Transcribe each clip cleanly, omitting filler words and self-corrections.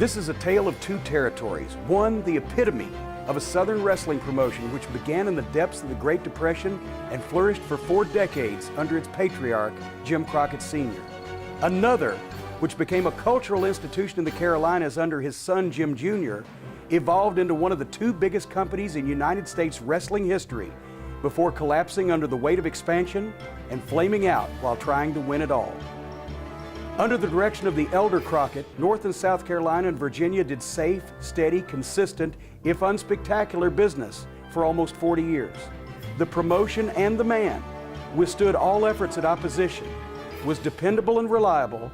This is a tale of two territories. One, the epitome of a Southern wrestling promotion which began in the depths of the Great Depression and flourished for 4 decades under its patriarch, Jim Crockett Sr. Another, which became a cultural institution in the Carolinas under his son, Jim Jr., evolved into one of the 2 biggest companies in United States wrestling history before collapsing under the weight of expansion and flaming out while trying to win it all. Under the direction of the elder Crockett, North and South Carolina and Virginia did safe, steady, consistent, if unspectacular business for almost 40 years. The promotion and the man withstood all efforts at opposition, was dependable and reliable.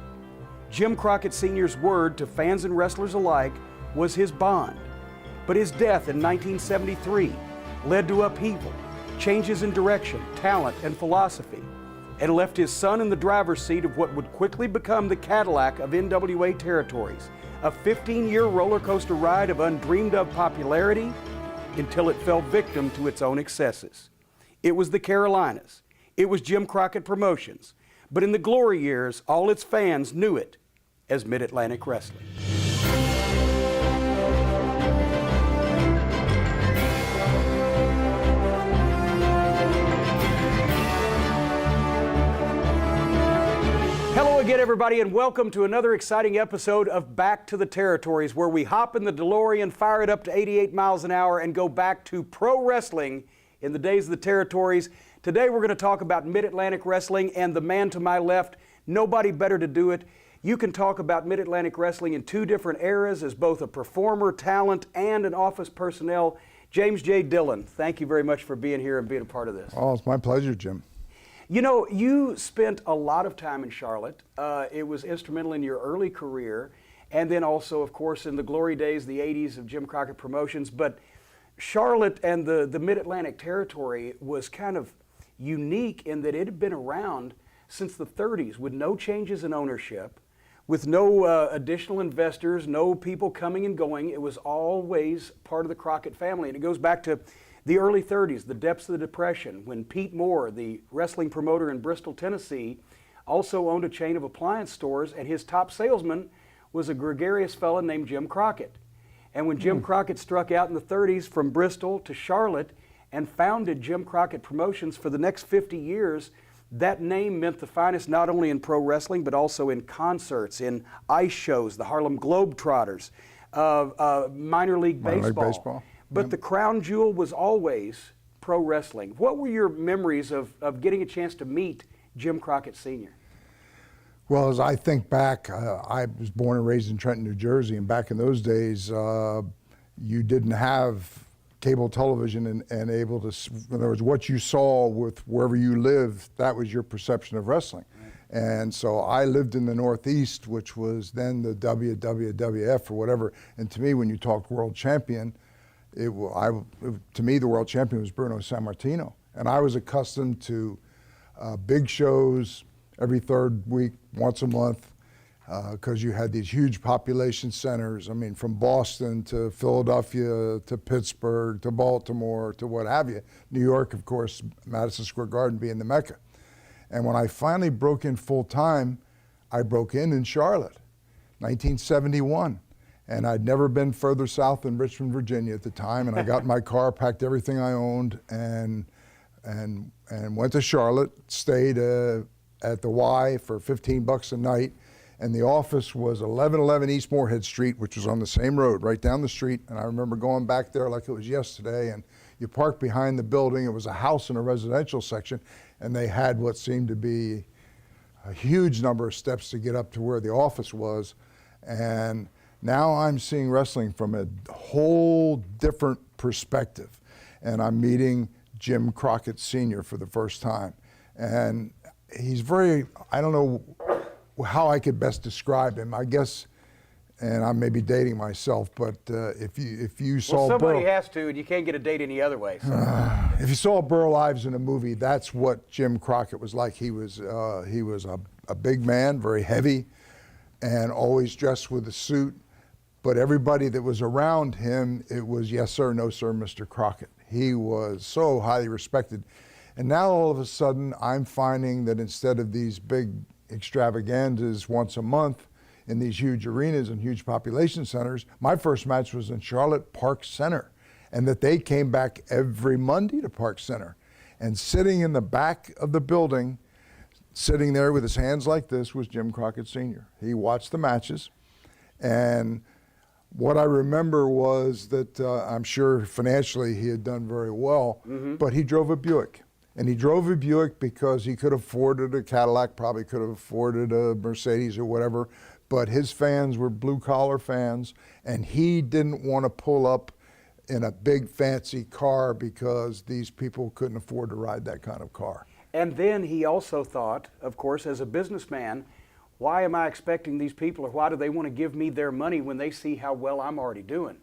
Jim Crockett Sr.'s word to fans and wrestlers alike was his bond. But his death in 1973 led to upheaval, changes in direction, talent, and philosophy, and left his son in the driver's seat of what would quickly become the Cadillac of NWA territories, a 15-year roller coaster ride of undreamed of popularity until it fell victim to its own excesses. It was the Carolinas. It was Jim Crockett Promotions. But in the glory years, all its fans knew it as Mid Atlantic Wrestling. Hello again, everybody, and welcome to another exciting episode of Back to the Territories, where we hop in the DeLorean, fire it up to 88 miles an hour, and go back to pro wrestling in the days of the territories. Today, we're going to talk about Mid-Atlantic Wrestling, and the man to my left, nobody better to do it. You can talk about Mid-Atlantic Wrestling in 2 different eras as both a performer, talent, and an office personnel. James J. Dillon, thank you very much for being here and being a part of this. Oh, it's my pleasure, Jim. You know, you spent a lot of time in Charlotte. It was instrumental in your early career, and then also, of course, in the glory days, the 80s of Jim Crockett Promotions. But Charlotte and the Mid-Atlantic territory was kind of unique in that it had been around since the 30s with no changes in ownership, with no additional investors, no people coming and going. It was always part of the Crockett family. And it goes back to the early 30s, the depths of the Depression, when Pete Moore, the wrestling promoter in Bristol, Tennessee, also owned a chain of appliance stores, and his top salesman was a gregarious fellow named Jim Crockett. And when Jim Crockett struck out in the 30s from Bristol to Charlotte and founded Jim Crockett Promotions for the next 50 years, that name meant the finest not only in pro wrestling, but also in concerts, in ice shows, the Harlem Globetrotters, minor league baseball. But the crown jewel was always pro wrestling. What were your memories of getting a chance to meet Jim Crockett Sr.? Well, as I think back, I was born and raised in Trenton, New Jersey, and back in those days, you didn't have cable television and able to, in other words, what you saw with wherever you lived, that was your perception of wrestling. Right. And so I lived in the Northeast, which was then the WWF or whatever. And to me, when you talked world champion, to me, the world champion was Bruno Sammartino. And I was accustomed to big shows every 3rd week, once a month, because you had these huge population centers. I mean, from Boston to Philadelphia to Pittsburgh to Baltimore to what have you. New York, of course, Madison Square Garden being the Mecca. And when I finally broke in full time, I broke in Charlotte, 1971. And I'd never been further south than Richmond, Virginia at the time. And I got in my car, packed everything I owned, and went to Charlotte, stayed at the Y for $15 a night. And the office was 1111 East Moorhead Street, which was on the same road, right down the street. And I remember going back there like it was yesterday. And you parked behind the building. It was a house in a residential section. And they had what seemed to be a huge number of steps to get up to where the office was. And now I'm seeing wrestling from a whole different perspective. And I'm meeting Jim Crockett Sr. for the first time. And he's very, I don't know how I could best describe him. I guess, and I may be dating myself, but if you saw somebody has to, and you can't get a date any other way. So. If you saw Burl Ives in a movie, that's what Jim Crockett was like. He was a big man, very heavy, and always dressed with a suit. But everybody that was around him, it was yes sir, no sir, Mr. Crockett. He was so highly respected. And now all of a sudden, I'm finding that instead of these big extravaganzas once a month, in these huge arenas and huge population centers. My first match was in Charlotte Park Center, and that they came back every Monday to Park Center. And sitting in the back of the building, sitting there with his hands like this, was Jim Crockett Sr. He watched the matches, and what I remember was that I'm sure financially he had done very well, but he drove a Buick. And he drove a Buick because he could have afforded a Cadillac, probably could have afforded a Mercedes or whatever, but his fans were blue-collar fans, and he didn't want to pull up in a big fancy car because these people couldn't afford to ride that kind of car. And then he also thought, of course, as a businessman, why am I expecting these people, or why do they want to give me their money when they see how well I'm already doing?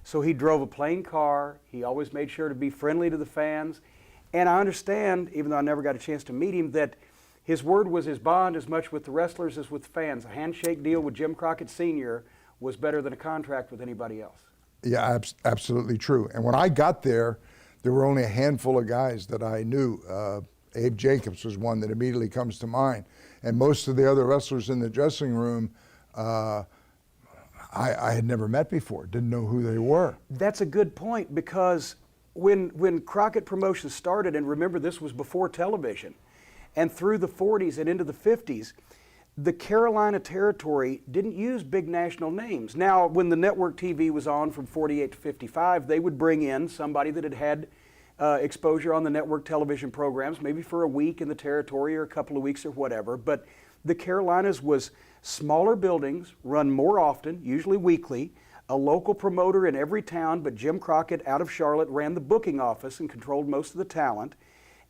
So he drove a plain car. He always made sure to be friendly to the fans. And I understand, even though I never got a chance to meet him, that his word was his bond as much with the wrestlers as with the fans. A handshake deal with Jim Crockett Sr. was better than a contract with anybody else. Yeah, absolutely true. And when I got there were only a handful of guys that I knew. Abe Jacobs was one that immediately comes to mind. And most of the other wrestlers in the dressing room, I had never met before, didn't know who they were. That's a good point, because when Crockett Promotions started, and remember this was before television, and through the 40s and into the 50s, the Carolina territory didn't use big national names. Now, when the network TV was on from 48 to 55, they would bring in somebody that had had exposure on the network television programs, maybe for a week in the territory or a couple of weeks or whatever. But the Carolinas was smaller buildings, run more often, usually weekly, a local promoter in every town, but Jim Crockett out of Charlotte ran the booking office and controlled most of the talent.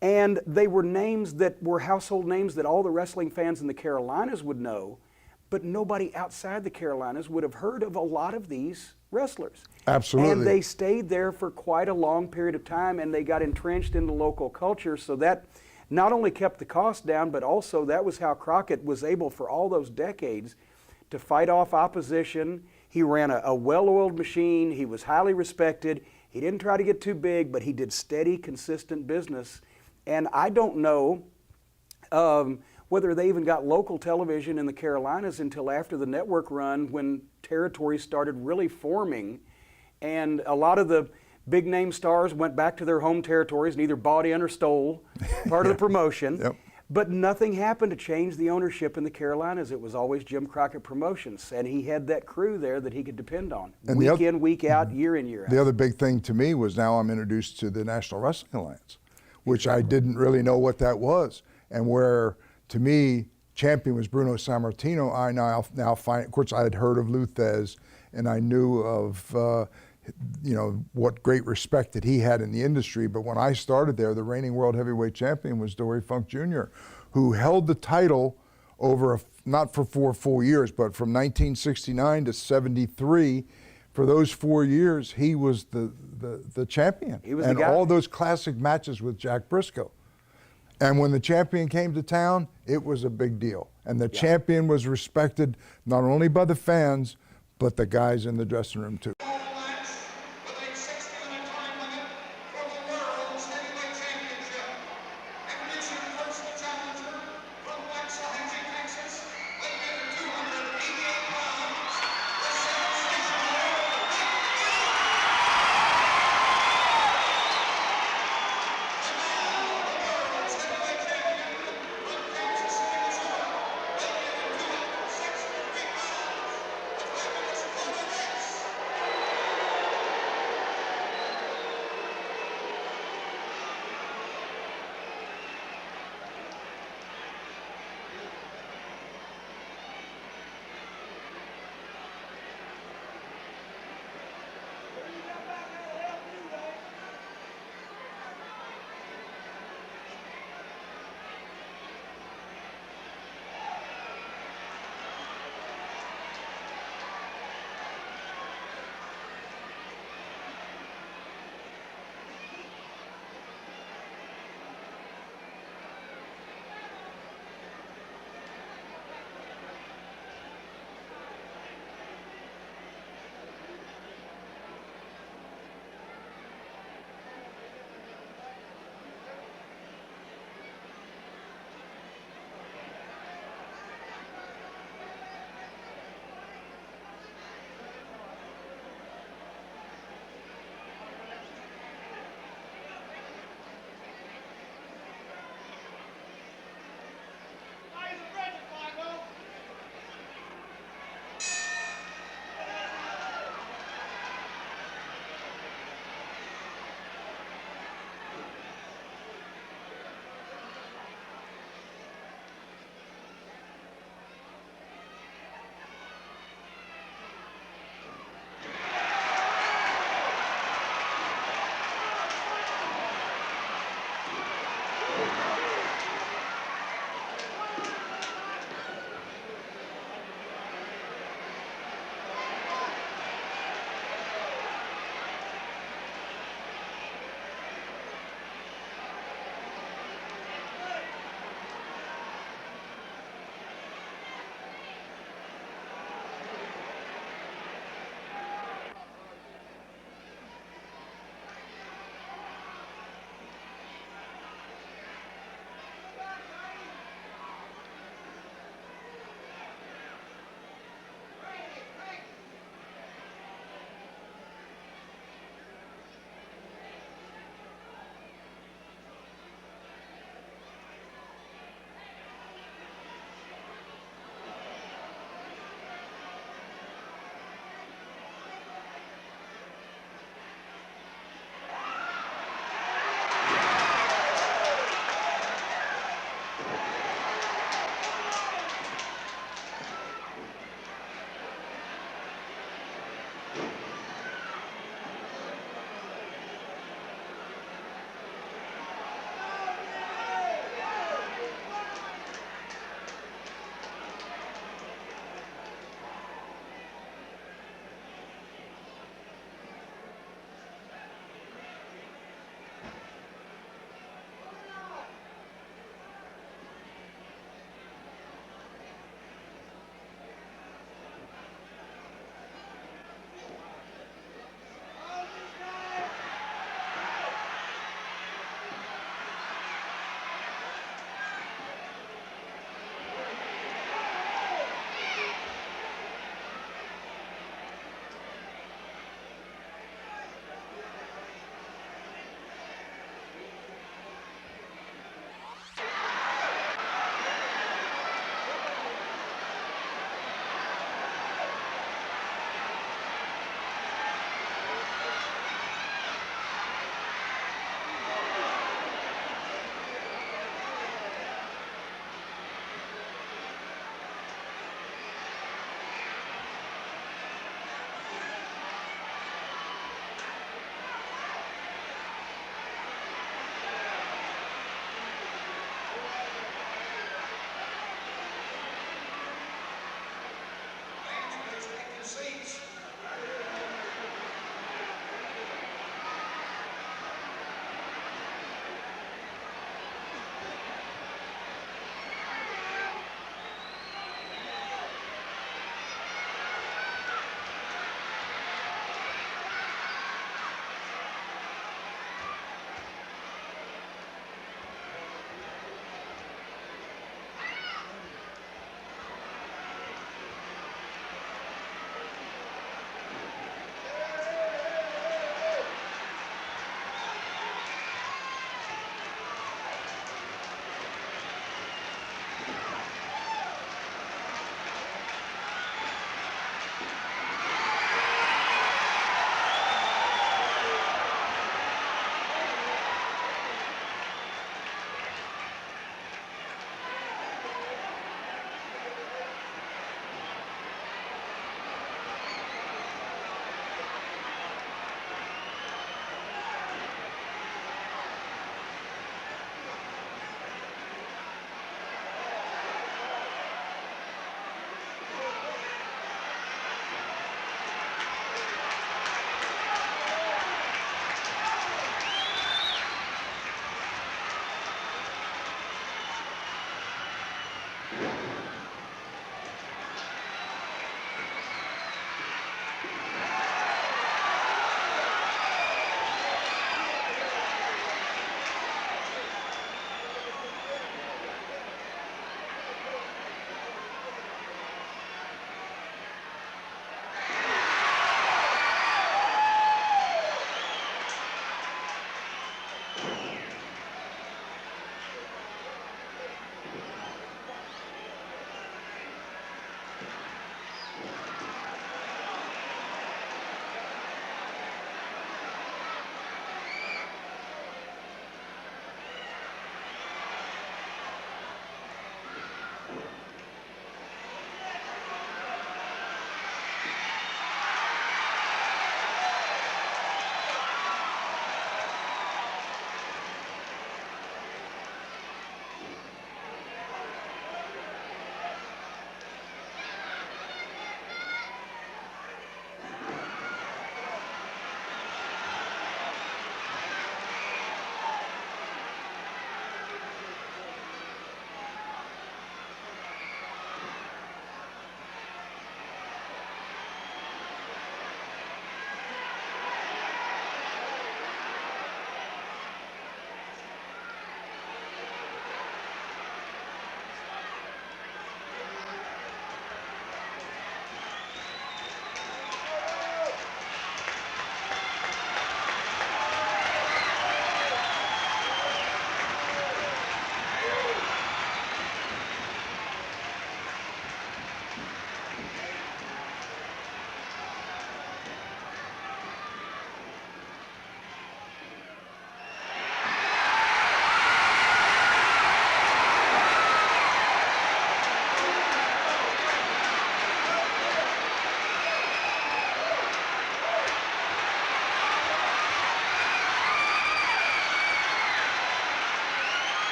And they were names that were household names that all the wrestling fans in the Carolinas would know, but nobody outside the Carolinas would have heard of a lot of these wrestlers. Absolutely. And they stayed there for quite a long period of time, and they got entrenched in the local culture, so that not only kept the cost down, but also that was how Crockett was able for all those decades to fight off opposition. He ran a well-oiled machine. He was highly respected. He didn't try to get too big, but he did steady, consistent business. And I don't know whether they even got local television in the Carolinas until after the network run, when territories started really forming, and a lot of the big name stars went back to their home territories and either bought in or stole part of the promotion. Yep. But nothing happened to change the ownership in the Carolinas. It was always Jim Crockett Promotions, and he had that crew there that he could depend on, and week in, week out, year in, year out. The other big thing to me was now I'm introduced to the National Wrestling Alliance, which I didn't really know what that was, and where, to me, champion was Bruno Sammartino. I now find, of course, I had heard of Luthez, and I knew of what great respect that he had in the industry. But when I started there, the reigning world heavyweight champion was Dory Funk Jr., who held the title over not for 4 full years, but from 1969 to 73. For those 4 years, he was the champion. He was and the guy. All those classic matches with Jack Briscoe. And when the champion came to town, it was a big deal. And the champion was respected not only by the fans, but the guys in the dressing room too.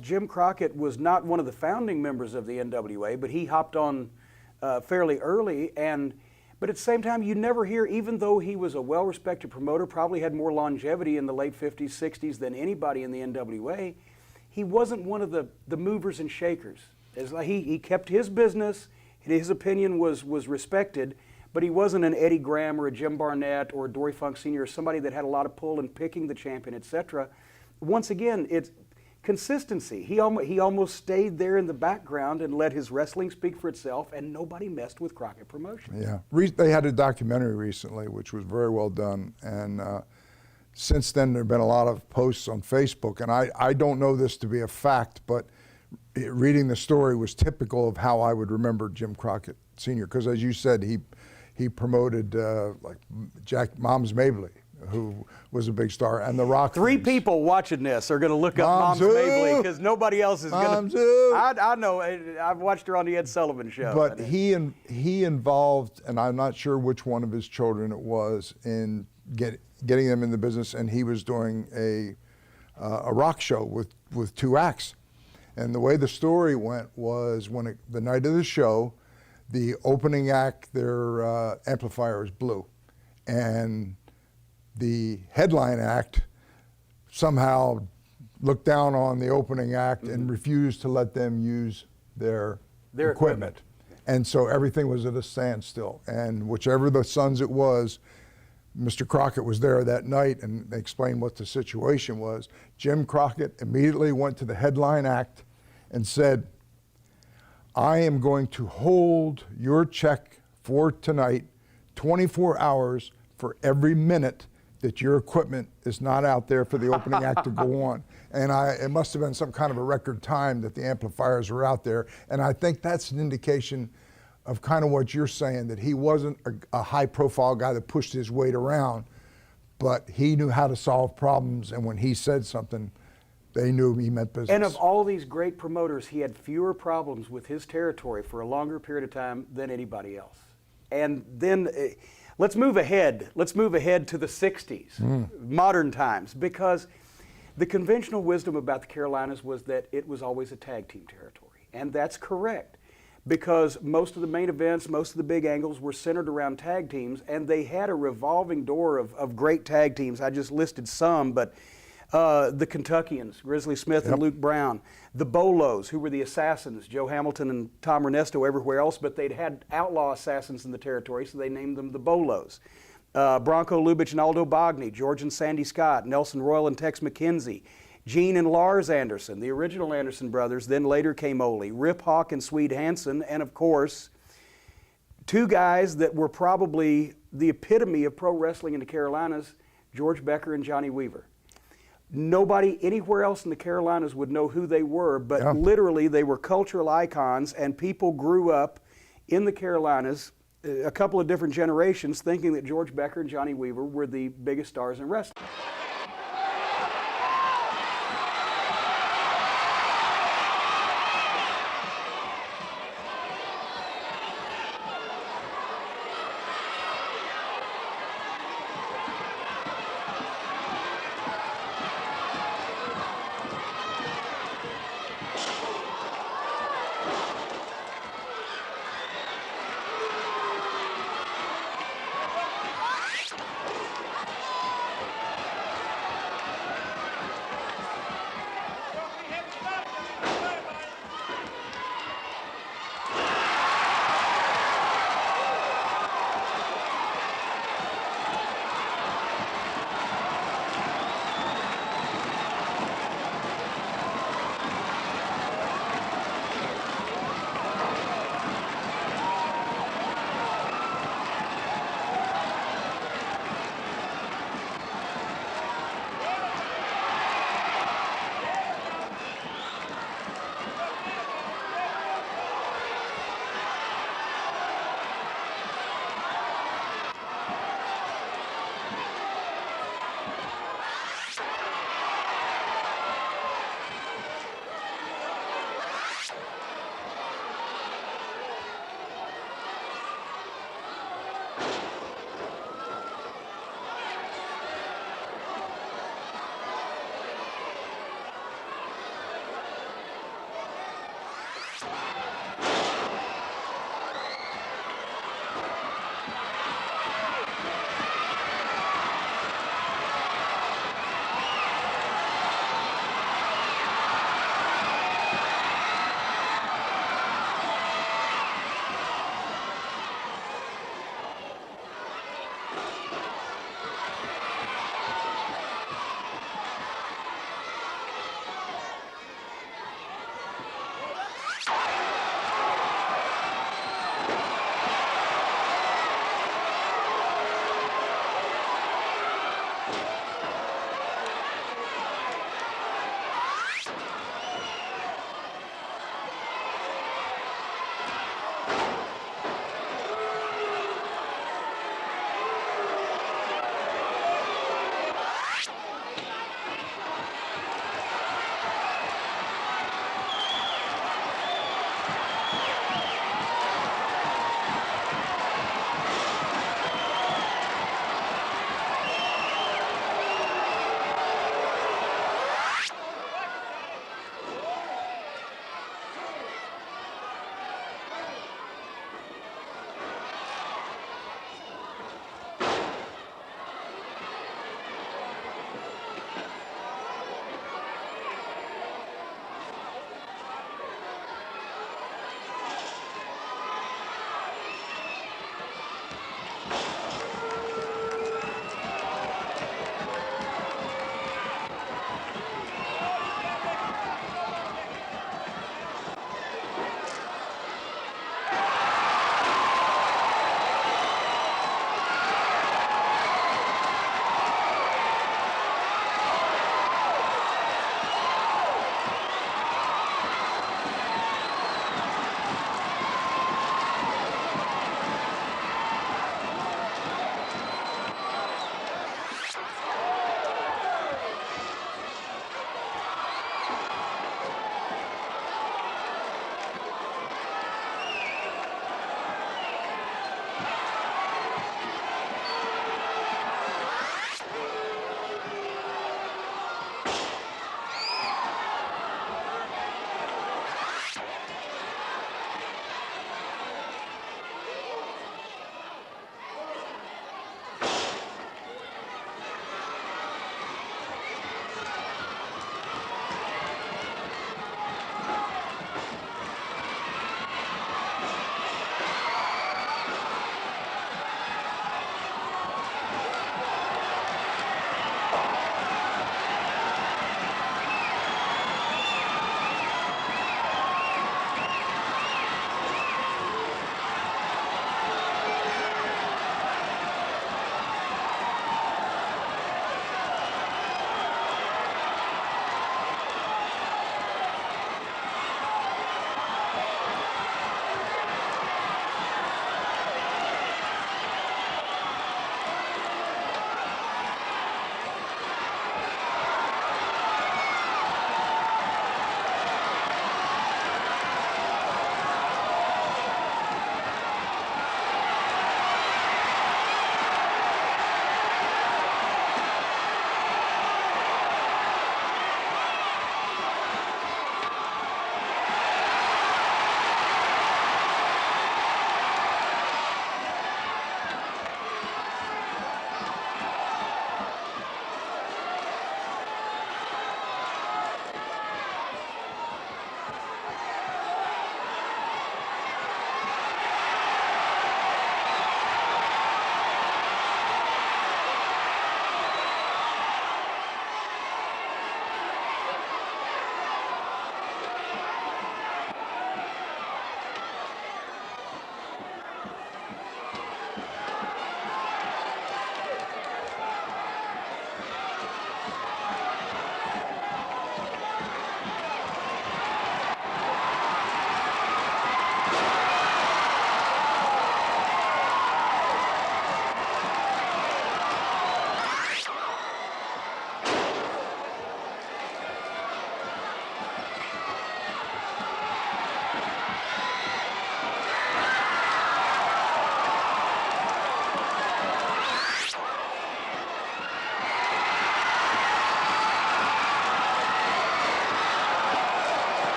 Jim Crockett was not one of the founding members of the NWA, but he hopped on fairly early. But at the same time, you never hear, even though he was a well-respected promoter, probably had more longevity in the late 50s, 60s than anybody in the NWA, he wasn't one of the movers and shakers. He kept his business, his opinion was respected, but he wasn't an Eddie Graham or a Jim Barnett or a Dory Funk Sr., or somebody that had a lot of pull in picking the champion, etc. Once again, it's consistency. He almost stayed there in the background and let his wrestling speak for itself, and nobody messed with Crockett Promotions. Yeah, they had a documentary recently, which was very well done, and since then there have been a lot of posts on Facebook, and I don't know this to be a fact, but reading the story was typical of how I would remember Jim Crockett Sr., because as you said, he promoted like Mom's Mabley, who was a big star, and the Rock. Three people watching this are going to look up Mom's Mabley, because nobody else is going to. I know. I've watched her on the Ed Sullivan Show. But he involved, and I'm not sure which one of his children it was, in getting them in the business, and he was doing a rock show with two acts. And the way the story went was the night of the show, the opening act, their amplifiers blew, and the headline act somehow looked down on the opening act and refused to let them use their equipment. And so everything was at a standstill. And whichever the sons it was, Mr. Crockett was there that night and explained what the situation was. Jim Crockett immediately went to the headline act and said, I am going to hold your check for tonight 24 hours for every minute that your equipment is not out there for the opening act to go on. And it must have been some kind of a record time that the amplifiers were out there. And I think that's an indication of kind of what you're saying, that he wasn't a high-profile guy that pushed his weight around, but he knew how to solve problems, and when he said something, they knew he meant business. And of all these great promoters, he had fewer problems with his territory for a longer period of time than anybody else. And then let's move ahead. Let's move ahead to the 60s, modern times, because the conventional wisdom about the Carolinas was that it was always a tag team territory. And that's correct, because most of the main events, most of the big angles were centered around tag teams, and they had a revolving door of great tag teams. I just listed some, but the Kentuckians, Grizzly Smith and Luke Brown, the Bolos, who were the assassins, Joe Hamilton and Tom Ernesto everywhere else, but they'd had outlaw assassins in the territory, so they named them the Bolos. Bronco Lubitsch and Aldo Bogny, George and Sandy Scott, Nelson Royal and Tex McKenzie, Gene and Lars Anderson, the original Anderson brothers, then later came Ole, Rip Hawk and Swede Hansen, and of course, two guys that were probably the epitome of pro wrestling in the Carolinas, George Becker and Johnny Weaver. Nobody anywhere else in the Carolinas would know who they were, but literally they were cultural icons, and people grew up in the Carolinas, a couple of different generations, thinking that George Becker and Johnny Weaver were the biggest stars in wrestling.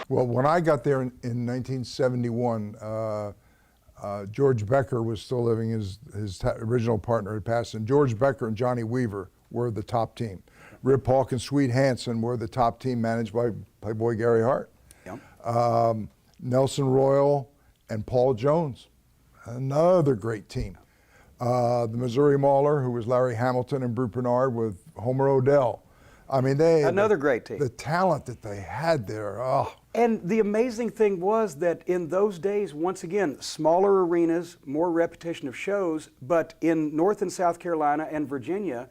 Well, when I got there in 1971, George Becker was still living. His original partner had passed, and George Becker and Johnny Weaver were the top team. Rip Hawk and Sweet Hansen were the top team, managed by Playboy Gary Hart. Yep. Nelson Royal and Paul Jones, another great team. The Missouri Mauler, who was Larry Hamilton and Brute Bernard with Homer Odell. I mean, another great team. The talent that they had there, oh. And the amazing thing was that in those days, once again, smaller arenas, more repetition of shows, but in North and South Carolina and Virginia,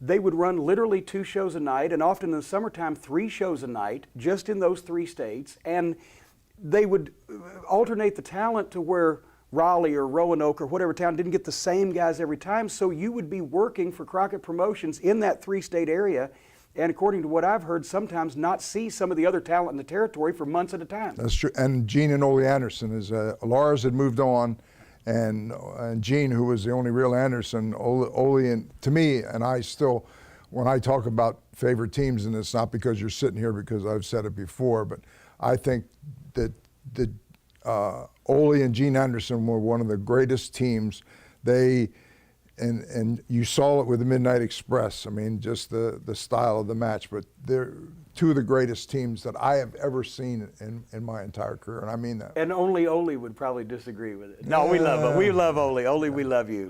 they would run literally 2 shows a night, and often in the summertime, 3 shows a night, just in those 3 states. And they would alternate the talent to where Raleigh or Roanoke or whatever town didn't get the same guys every time. So you would be working for Crockett Promotions in that 3-state area, and according to what I've heard, sometimes not see some of the other talent in the territory for months at a time. That's true. And Gene and Ole Anderson, Lars had moved on, and Gene, who was the only real Anderson, Ole, and to me, and I still, when I talk about favorite teams, and it's not because you're sitting here because I've said it before, but I think that Ole and Gene Anderson were one of the greatest teams. And you saw it with the Midnight Express. I mean, just the style of the match. But they're 2 of the greatest teams that I have ever seen in my entire career, and I mean that. And only Ole would probably disagree with it. No, we love it. We love Ole. Ole, we love you.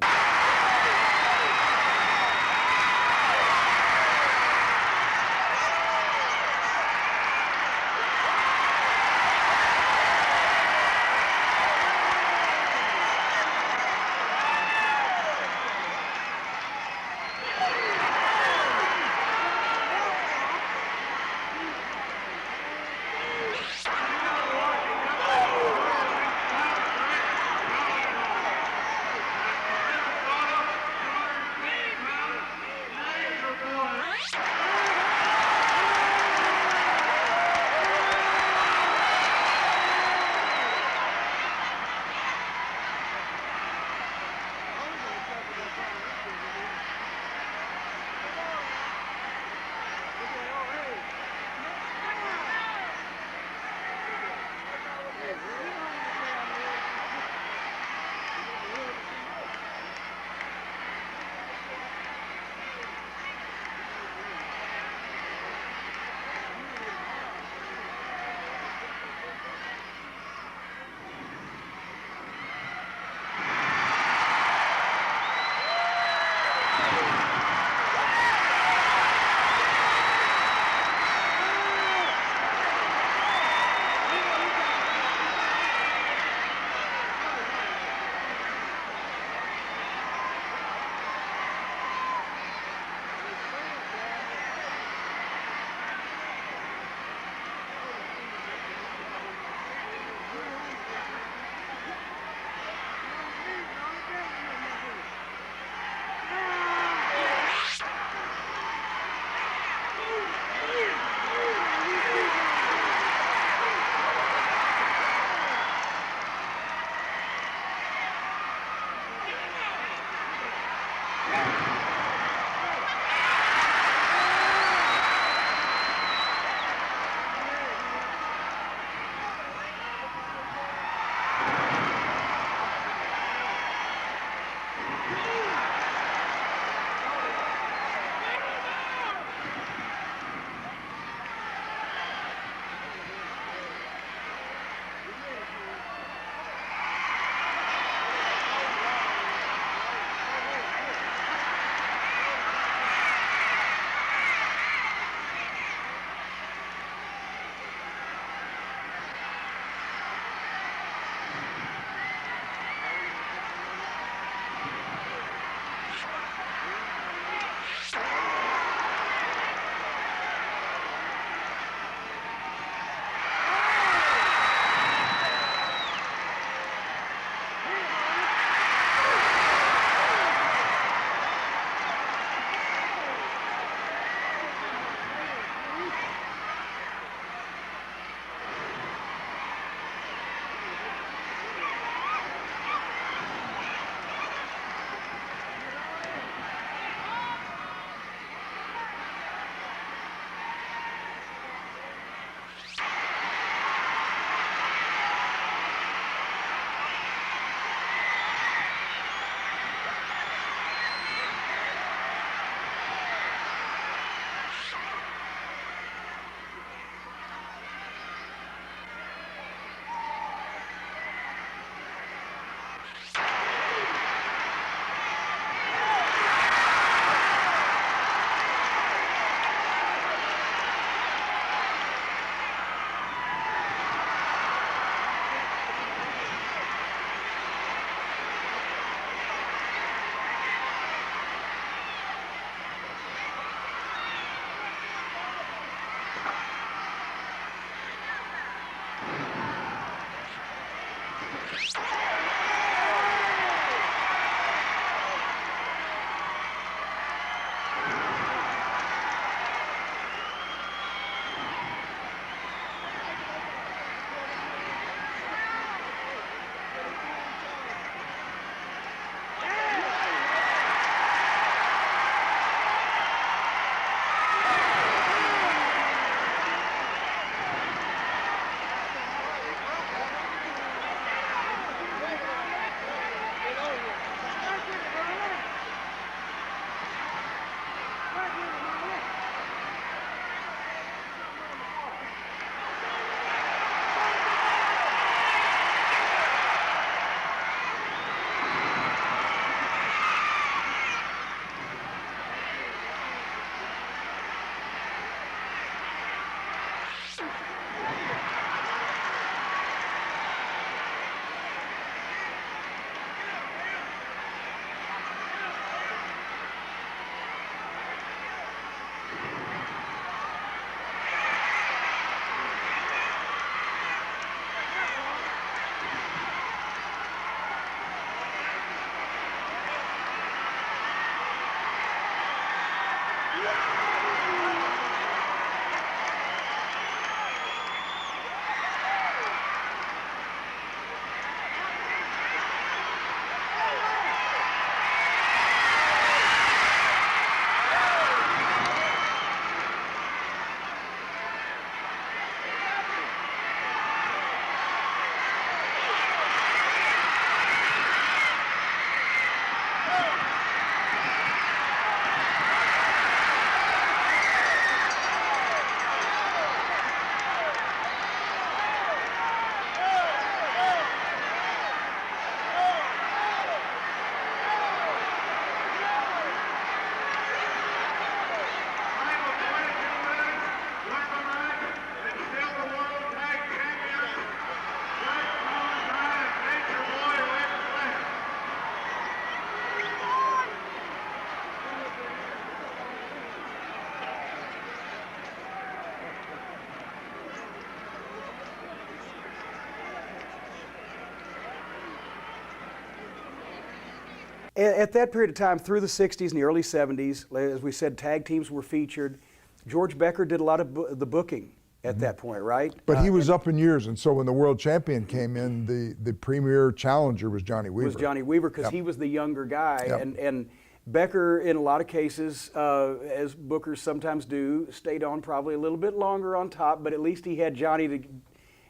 At that period of time, through the 60s and the early 70s, as we said, tag teams were featured. George Becker did a lot of the booking at that point, right? But he was up in years, and so when the world champion came in, the premier challenger was Johnny Weaver. Was Johnny Weaver, because he was the younger guy. And Becker, in a lot of cases, as bookers sometimes do, stayed on probably a little bit longer on top, but at least he had Johnny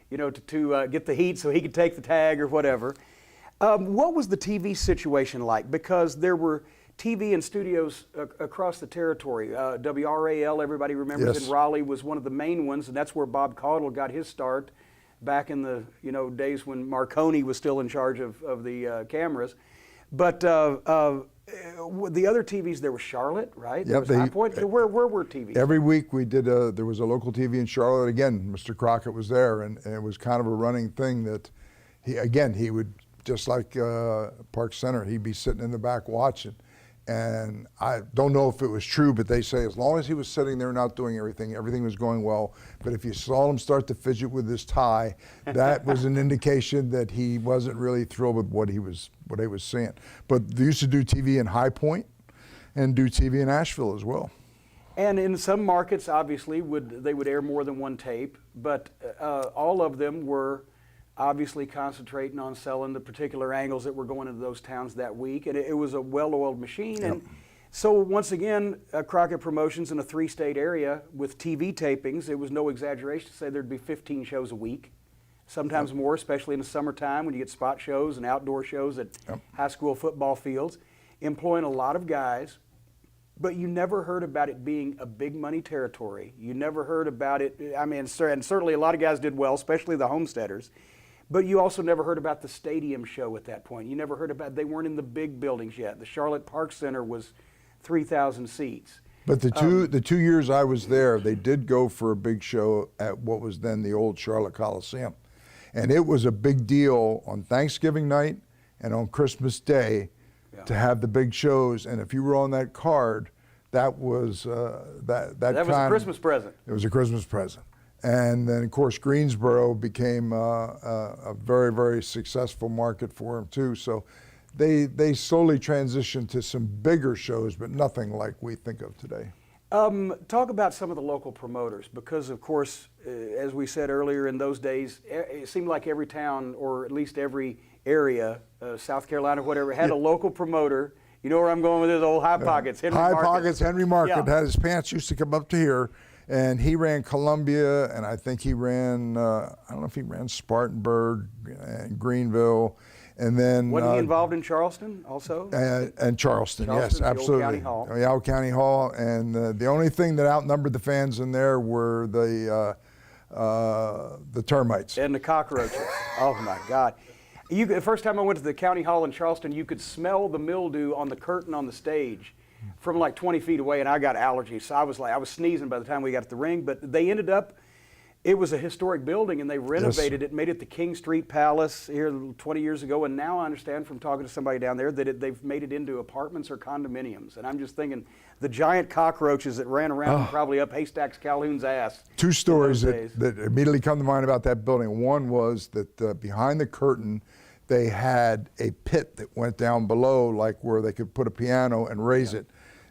to, to get the heat so he could take the tag or whatever. What was the TV situation like? Because there were TV and studios across the territory. WRAL, everybody remembers, in Raleigh was one of the main ones, and that's where Bob Caudle got his start back in the days when Marconi was still in charge of the cameras. But the other TVs, there was Charlotte, right? Yep. Where were TVs? Every week we did, there was a local TV in Charlotte. Again, Mr. Crockett was there, and it was kind of a running thing that he would, just like Park Center, he'd be sitting in the back watching. And I don't know if it was true, but they say as long as he was sitting there not doing everything was going well. But if you saw him start to fidget with his tie, that was an indication that he wasn't really thrilled with what he was seeing. But they used to do TV in High Point and do TV in Asheville as well. And in some markets, obviously, they would air more than one tape, but all of them were obviously concentrating on selling the particular angles that were going into those towns that week. And it was a well-oiled machine. And so once again, Crockett Promotions in a 3-state area with TV tapings, it was no exaggeration to say there'd be 15 shows a week, sometimes more, especially in the summertime when you get spot shows and outdoor shows at high school football fields, employing a lot of guys. But you never heard about it being a big money territory. You never heard about it. I mean, and certainly a lot of guys did well, especially the homesteaders. But you also never heard about the stadium show at that point. You never heard about, they weren't in the big buildings yet. The Charlotte Park Center was 3,000 seats. But the two years I was there, they did go for a big show at what was then the old Charlotte Coliseum. And it was a big deal on Thanksgiving night and on Christmas Day to have the big shows. And if you were on that card, that was that was a Christmas present. It was a Christmas present. And then, of course, Greensboro became a very, very successful market for them, too. So they slowly transitioned to some bigger shows, but nothing like we think of today. Talk about some of the local promoters, because, of course, as we said earlier, in those days, it seemed like every town, or at least every area, South Carolina, whatever, had a local promoter. You know where I'm going with this, old High Pockets, Henry Market. High Pockets, Henry Market, had his pants used to come up to here. And he ran Columbia, and I think he ran, I don't know if he ran Spartanburg and Greenville. And then wasn't he involved in Charleston also? And Charleston, yes, absolutely. Old County Hall. The Old County Hall. And the only thing that outnumbered the fans in there were the termites. And the cockroaches. Oh, my God. The first time I went to the County Hall in Charleston, you could smell the mildew on the curtain on the stage from like 20 feet away, and I got allergies. So I was sneezing by the time we got to the ring. But they ended up, it was a historic building, and they renovated it, made it the King Street Palace here 20 years ago. And now I understand from talking to somebody down there that they've made it into apartments or condominiums. And I'm just thinking, the giant cockroaches that ran around probably up Haystacks Calhoun's ass. Two stories that immediately come to mind about that building. One was that behind the curtain, they had a pit that went down below, like where they could put a piano and raise it.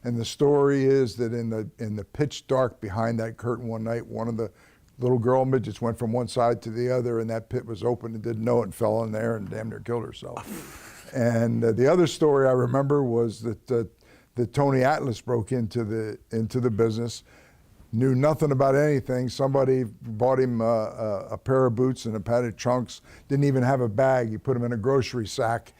And the story is that in the pitch dark behind that curtain one night, one of the little girl midgets went from one side to the other, and that pit was open and didn't know it, and fell in there and damn near killed herself. And the other story I remember was that Tony Atlas broke into the business, knew nothing about anything. Somebody bought him a pair of boots and a pair of trunks, didn't even have a bag. He put them in a grocery sack,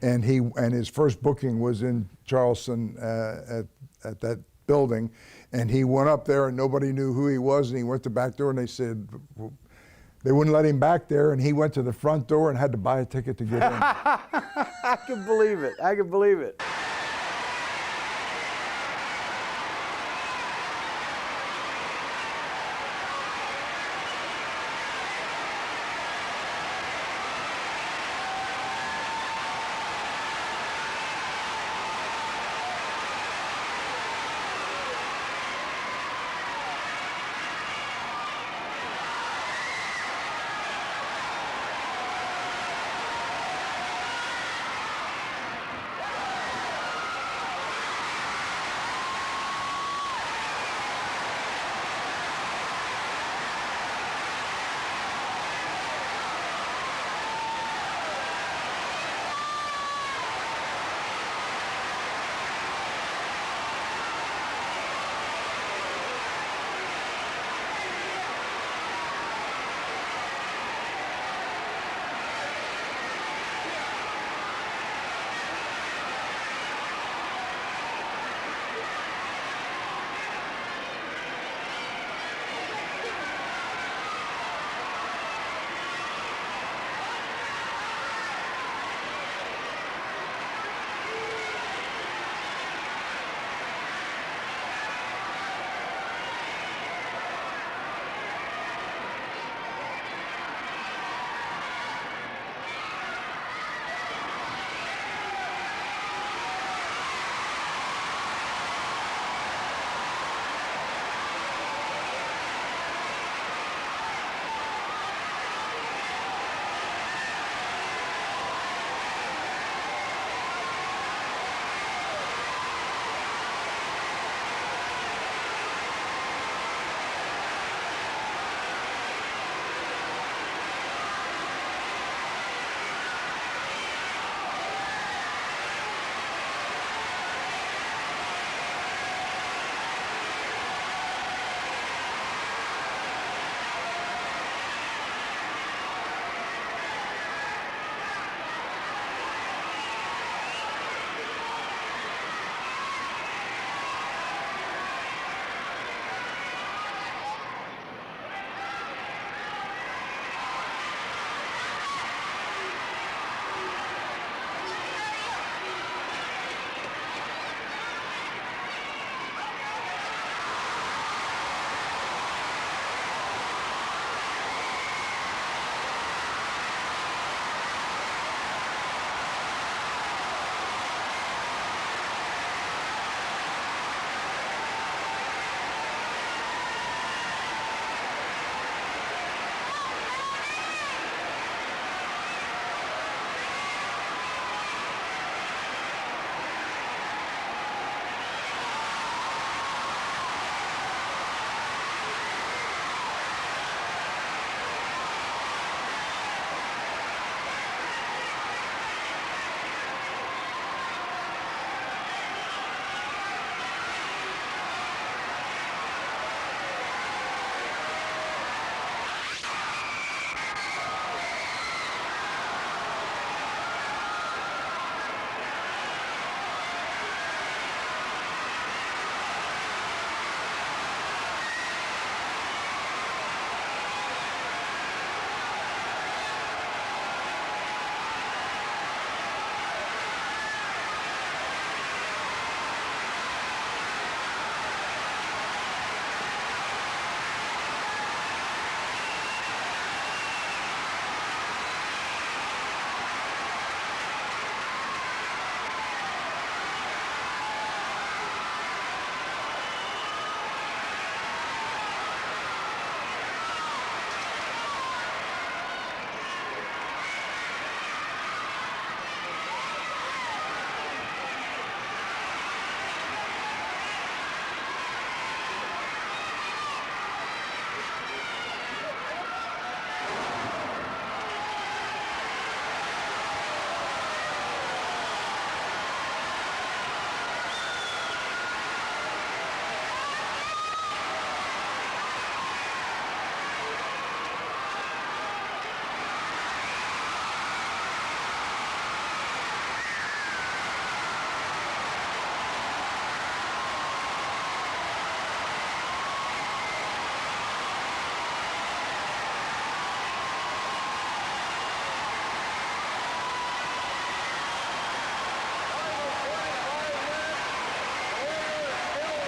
and his first booking was in Charleston at that building, and he went up there and nobody knew who he was, and he went to the back door and they said they wouldn't let him back there, and he went to the front door and had to buy a ticket to get in. I can believe it. I can believe it.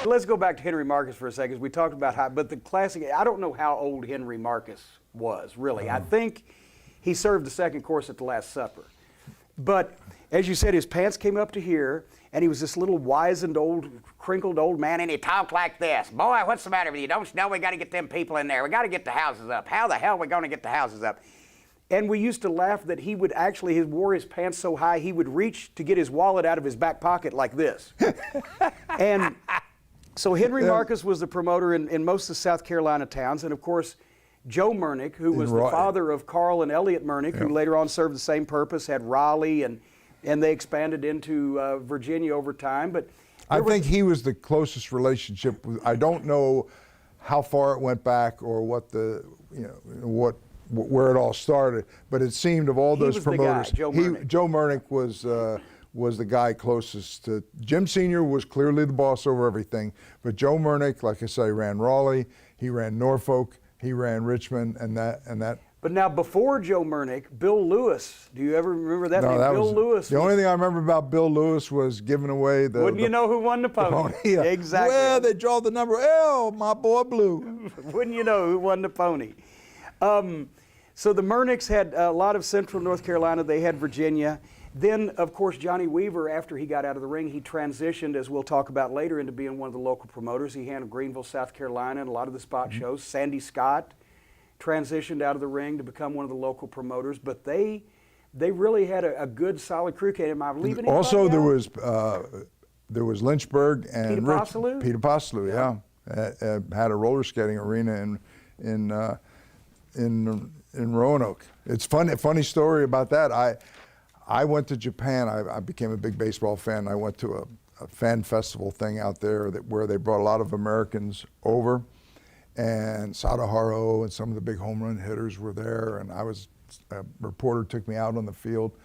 Let's go back to Henry Marcus for a second. We talked about how, but the classic, I don't know how old Henry Marcus was, really. I think he served the second course at the Last Supper. But as you said, his pants came up to here, and he was this little wizened old, crinkled old man, and he talked like this. Boy, what's the matter with you? Don't you know we got to get them people in there? We got to get the houses up. How the hell are we going to get the houses up? And we used to laugh that he would actually, he wore his pants so high, he would reach to get his wallet out of his back pocket like this. And so Henry Marcus was the promoter in most of the South Carolina towns, and of course, Joe Murnick, who was the father of Carl and Elliot Murnick, who later on served the same purpose, had Raleigh, and they expanded into Virginia over time. But I think he was the closest relationship. I don't know how far it went back or what the, where it all started, but it seemed of all those promoters, Joe Murnick was the guy closest to Jim Sr. was clearly the boss over everything, but Joe Murnick, like I say, ran Raleigh, he ran Norfolk, he ran Richmond, and that. But now, before Joe Murnick, Bill Lewis. Do you ever remember that name? Bill Lewis. The only thing I remember about Bill Lewis was giving away the. Wouldn't you know who won the pony? Yeah. Exactly. Well, they draw the number L, my boy Blue. Wouldn't you know who won the pony? So the Murnicks had a lot of Central North Carolina. They had Virginia. Then, of course, Johnny Weaver, after he got out of the ring, he transitioned, as we'll talk about later, into being one of the local promoters. He handled Greenville, South Carolina, and a lot of the spot shows. Sandy Scott transitioned out of the ring to become one of the local promoters. But they really had a good, solid crew. Am I leaving anybody Also, out? there was Lynchburg and Peter Postloo, yeah. Had a roller skating arena in Roanoke. It's funny story about that. I went to Japan. I became a big baseball fan. I went to a fan festival thing out there where they brought a lot of Americans over, and Sadaharu and some of the big home run hitters were there, and a reporter took me out on the field,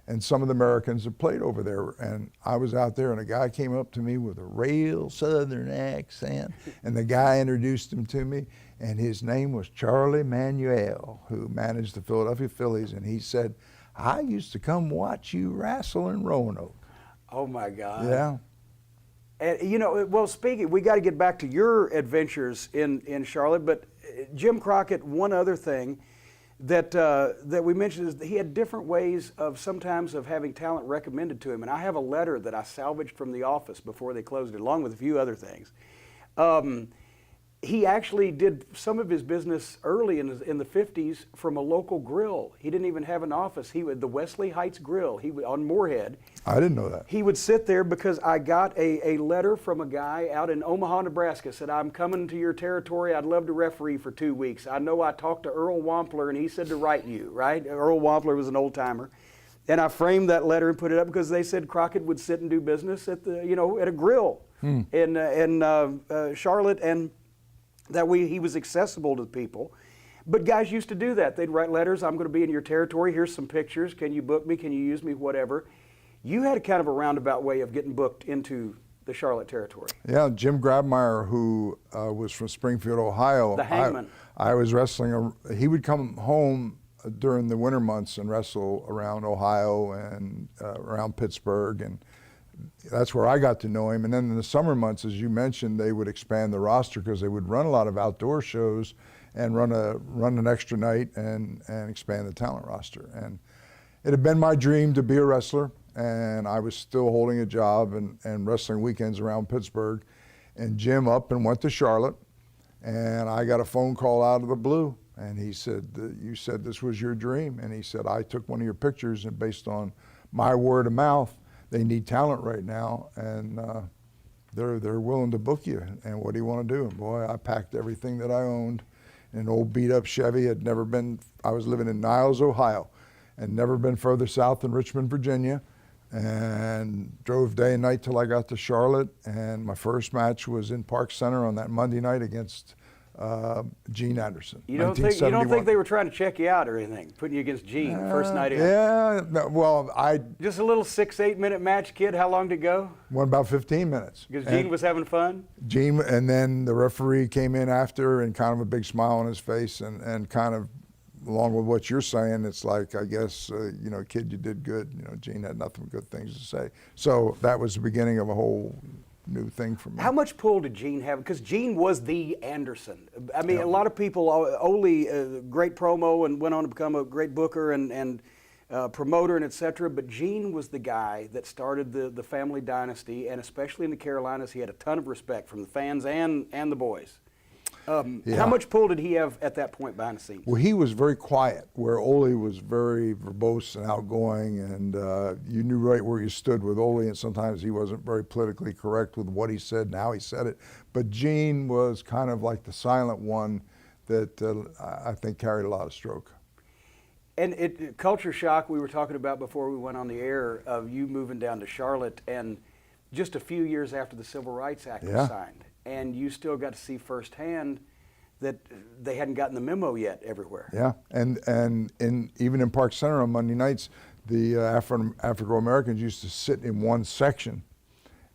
and some of the Americans had played over there, and I was out there, and a guy came up to me with a real Southern accent, and the guy introduced him to me, and his name was Charlie Manuel, who managed the Philadelphia Phillies, and he said, I used to come watch you wrestle in Roanoke. Oh my God. Yeah. And well, speaking, we got to get back to your adventures in Charlotte, but Jim Crockett, one other thing that we mentioned is that he had different ways of sometimes of having talent recommended to him. And I have a letter that I salvaged from the office before they closed it, along with a few other things. He actually did some of his business early in the 50s from a local grill. He didn't even have an office. The Wesley Heights Grill, on Moorhead. I didn't know that. He would sit there because I got a letter from a guy out in Omaha, Nebraska, said, I'm coming to your territory. I'd love to referee for 2 weeks. I know I talked to Earl Wampler, and he said to write you, right? Earl Wampler was an old timer. And I framed that letter and put it up because they said Crockett would sit and do business at a grill in Charlotte, and that way he was accessible to people. But guys used to do that. They'd write letters, I'm going to be in your territory, here's some pictures, can you book me, can you use me, whatever. You had a kind of a roundabout way of getting booked into the Charlotte territory. Yeah, Jim Grabmeyer, who was from Springfield, Ohio. The Hangman. I was wrestling, he would come home during the winter months and wrestle around Ohio and around Pittsburgh, and that's where I got to know him. And then in the summer months, as you mentioned, they would expand the roster because they would run a lot of outdoor shows and run an extra night and expand the talent roster. And it had been my dream to be a wrestler, and I was still holding a job and wrestling weekends around Pittsburgh. And Jim up and went to Charlotte, and I got a phone call out of the blue, and he said, you said this was your dream. And he said, I took one of your pictures, and based on my word of mouth, they need talent right now, and they're willing to book you. And what do you want to do? And boy, I packed everything that I owned. An old beat-up Chevy. I was living in Niles, Ohio, and never been further south than Richmond, Virginia, and drove day and night till I got to Charlotte. And my first match was in Park Center on that Monday night against Gene Anderson. You don't think they were trying to check you out or anything, putting you against Gene first night in? Yeah, no, well, just a little 6-8 minute match, kid. How long did it go? Went about 15 minutes. Because Gene was having fun? Gene, and then the referee came in after and kind of a big smile on his face and kind of, along with what you're saying, it's like, I guess, kid, you did good. Gene had nothing but good things to say. So that was the beginning of a whole new thing for me. How much pull did Gene have? Because Gene was the Anderson. I mean, a lot of people, Ole, great promo and went on to become a great booker and promoter and et cetera, but Gene was the guy that started the family dynasty, and especially in the Carolinas, he had a ton of respect from the fans and the boys. How much pull did he have at that point behind the scenes? Well, he was very quiet, where Ole was very verbose and outgoing, and you knew right where you stood with Ole, and sometimes he wasn't very politically correct with what he said and how he said it. But Gene was kind of like the silent one that I think carried a lot of stroke. And culture shock we were talking about before we went on the air of you moving down to Charlotte, and just a few years after the Civil Rights Act was signed, and you still got to see firsthand that they hadn't gotten the memo yet everywhere. Yeah, and even in Park Center on Monday nights, the Afro-Americans used to sit in one section,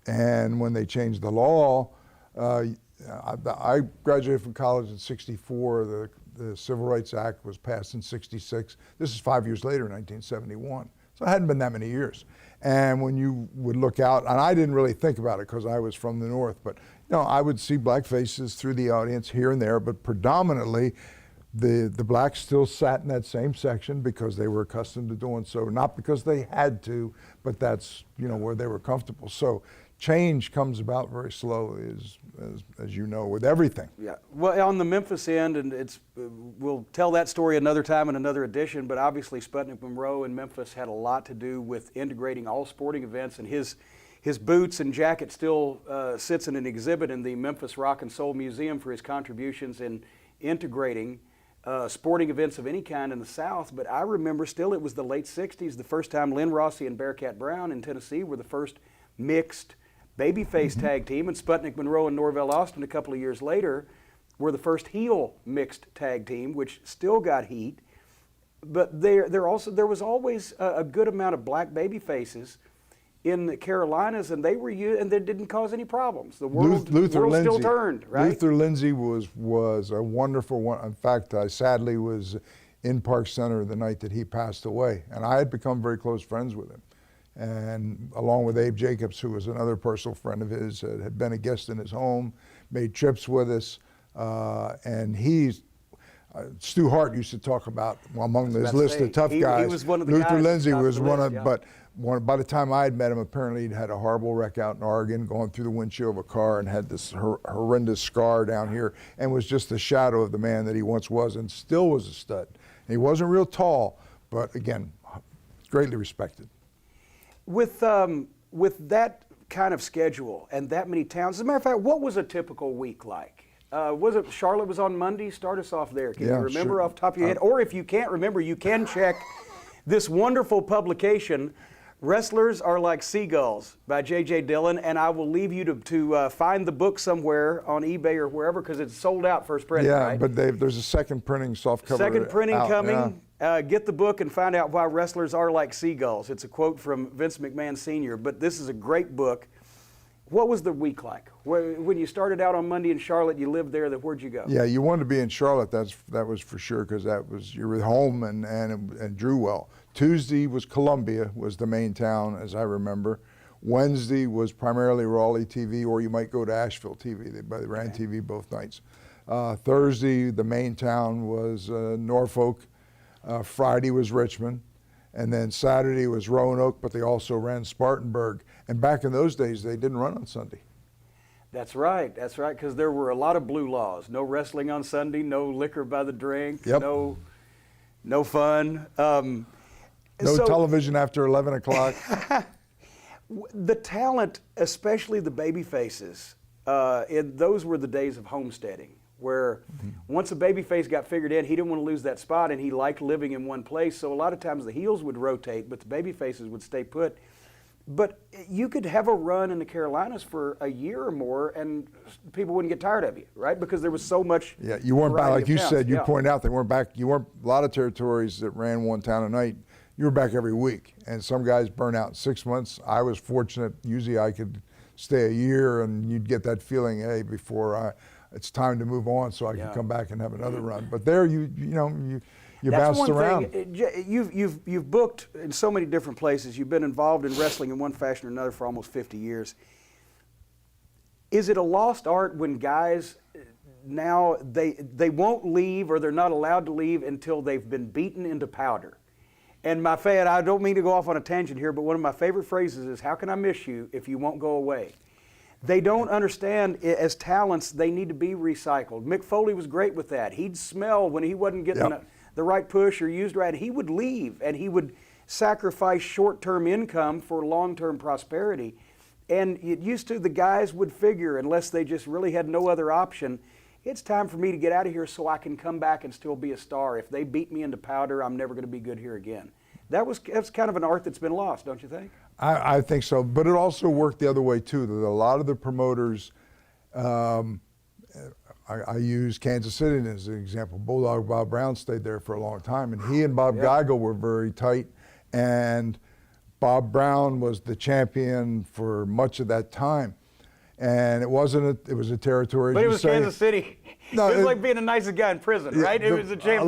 and when they changed the law, I graduated from college in '64. The Civil Rights Act was passed in '66. This is 5 years later, 1971. So it hadn't been that many years. And when you would look out, and I didn't really think about it because I was from the North, but I would see black faces through the audience here and there, but predominantly the blacks still sat in that same section because they were accustomed to doing so, not because they had to, but that's where they were comfortable. So change comes about very slowly, as you know, with everything. Yeah. Well, on the Memphis end, and we'll tell that story another time in another edition, but obviously Sputnik Monroe in Memphis had a lot to do with integrating all sporting events, and his boots and jacket still sits in an exhibit in the Memphis Rock and Soul Museum for his contributions in integrating sporting events of any kind in the South. But I remember still it was the late 60s, the first time Lynn Rossi and Bearcat Brown in Tennessee were the first mixed babyface tag team, and Sputnik Monroe and Norvell Austin a couple of years later were the first heel mixed tag team, which still got heat. But there was always a good amount of black babyfaces in the Carolinas, and they didn't cause any problems. The world still turned, right? Luther Lindsay was a wonderful one. In fact, I sadly was in Park Center the night that he passed away, and I had become very close friends with him. And along with Abe Jacobs, who was another personal friend of his, had been a guest in his home, made trips with us, and Stu Hart used to talk about among his list of tough guys. He was one of the Luther guys Lindsay was one list, of, yeah. but by the time I had met him, apparently he'd had a horrible wreck out in Oregon, going through the windshield of a car, and had this horrendous scar down here, and was just the shadow of the man that he once was, and still was a stud. And he wasn't real tall, but again, greatly respected. With that kind of schedule and that many towns, as a matter of fact, what was a typical week like? Was it Charlotte was on Monday? Start us off there. Can you remember off the top of your head? Or if you can't remember, you can check this wonderful publication, Wrestlers Are Like Seagulls by J.J. Dillon, and I will leave you to find the book somewhere on eBay or wherever, because it's sold out first printing, right? Yeah, but there's a second printing soft cover. Second printing out, coming. Yeah. Get the book and find out why wrestlers are like seagulls. It's a quote from Vince McMahon Sr., but this is a great book. What was the week like? When you started out on Monday in Charlotte, you lived there, where'd you go? Yeah, you wanted to be in Charlotte, that was for sure, because you were home and drew well. Tuesday was Columbia, was the main town, as I remember. Wednesday was primarily Raleigh TV, or you might go to Asheville TV. They ran TV both nights. Thursday, the main town was Norfolk. Friday was Richmond. And then Saturday was Roanoke, but they also ran Spartanburg. And back in those days, they didn't run on Sunday. That's right, because there were a lot of blue laws. No wrestling on Sunday, no liquor by the drink, no fun. No television after 11 o'clock. The talent, especially the baby faces, those were the days of homesteading, where once a baby face got figured in, he didn't want to lose that spot, and he liked living in one place. So a lot of times the heels would rotate, but the baby faces would stay put. But you could have a run in the Carolinas for a year or more, and people wouldn't get tired of you, right? Because there was so much. Yeah, you weren't back, like you said. You yeah. pointed out they weren't back. You weren't a lot of territories that ran one town a night. You were back every week, and some guys burn out in 6 months. I was fortunate. Usually, I could stay a year, and you'd get that feeling, hey, before it's time to move on, so I can come back and have another run. But there, you bounced around. You've booked in so many different places. You've been involved in wrestling in one fashion or another for almost 50 years. Is it a lost art when guys now they won't leave, or they're not allowed to leave until they've been beaten into powder? And I don't mean to go off on a tangent here, but one of my favorite phrases is, how can I miss you if you won't go away? They don't understand, as talents, they need to be recycled. Mick Foley was great with that. He'd smell when he wasn't getting the right push or used right. He would leave, and he would sacrifice short-term income for long-term prosperity. And it used to, the guys would figure, unless they just really had no other option, it's time for me to get out of here so I can come back and still be a star. If they beat me into powder, I'm never going to be good here again. That's kind of an art that's been lost, don't you think? I think so, but it also worked the other way too. That a lot of the promoters, I use Kansas City as an example. Bulldog Bob Brown stayed there for a long time, and he and Bob Geigel were very tight, and Bob Brown was the champion for much of that time. And it was a territory. But it was Kansas City. No, it was like being the nicest guy in prison, right? It was a championship.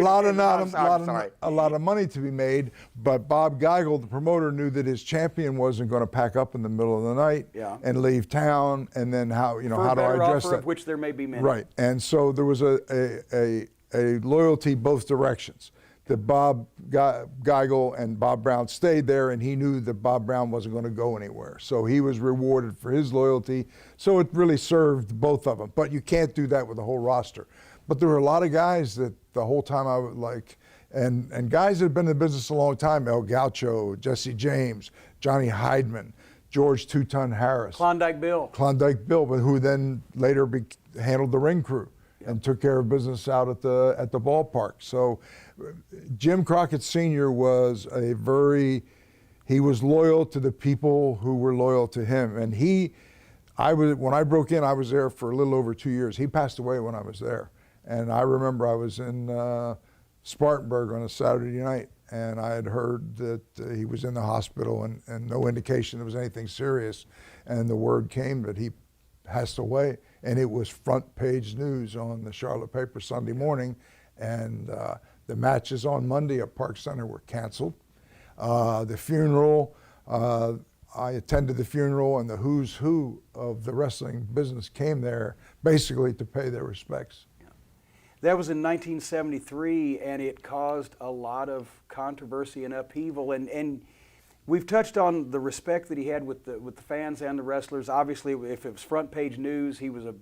A lot of money to be made, but Bob Geigel, the promoter, knew that his champion wasn't going to pack up in the middle of the night and leave town, and then how do I address that? Of which there may be many. Right, and so there was a loyalty both directions. That Bob Geigel and Bob Brown stayed there, and he knew that Bob Brown wasn't going to go anywhere. So he was rewarded for his loyalty. So it really served both of them. But you can't do that with the whole roster. But there were a lot of guys that the whole time I would like, and guys that have been in the business a long time: El Gaucho, Jesse James, Johnny Heidman, George Two-Ton Harris, Klondike Bill, but who then later handled the ring crew and took care of business out at the ballpark. So Jim Crockett Sr. was he was loyal to the people who were loyal to him. And when I broke in, I was there for a little over 2 years. He passed away when I was there. And I remember I was in Spartanburg on a Saturday night, and I had heard that he was in the hospital and no indication there was anything serious. And the word came that he passed away, and it was front page news on the Charlotte paper Sunday morning, and the matches on Monday at Park Center were canceled. The funeral, I attended the funeral, and the who's who of the wrestling business came there basically to pay their respects. That was in 1973, and it caused a lot of controversy and upheaval, and we've touched on the respect that he had with the fans and the wrestlers. Obviously, if it was front page news, he was a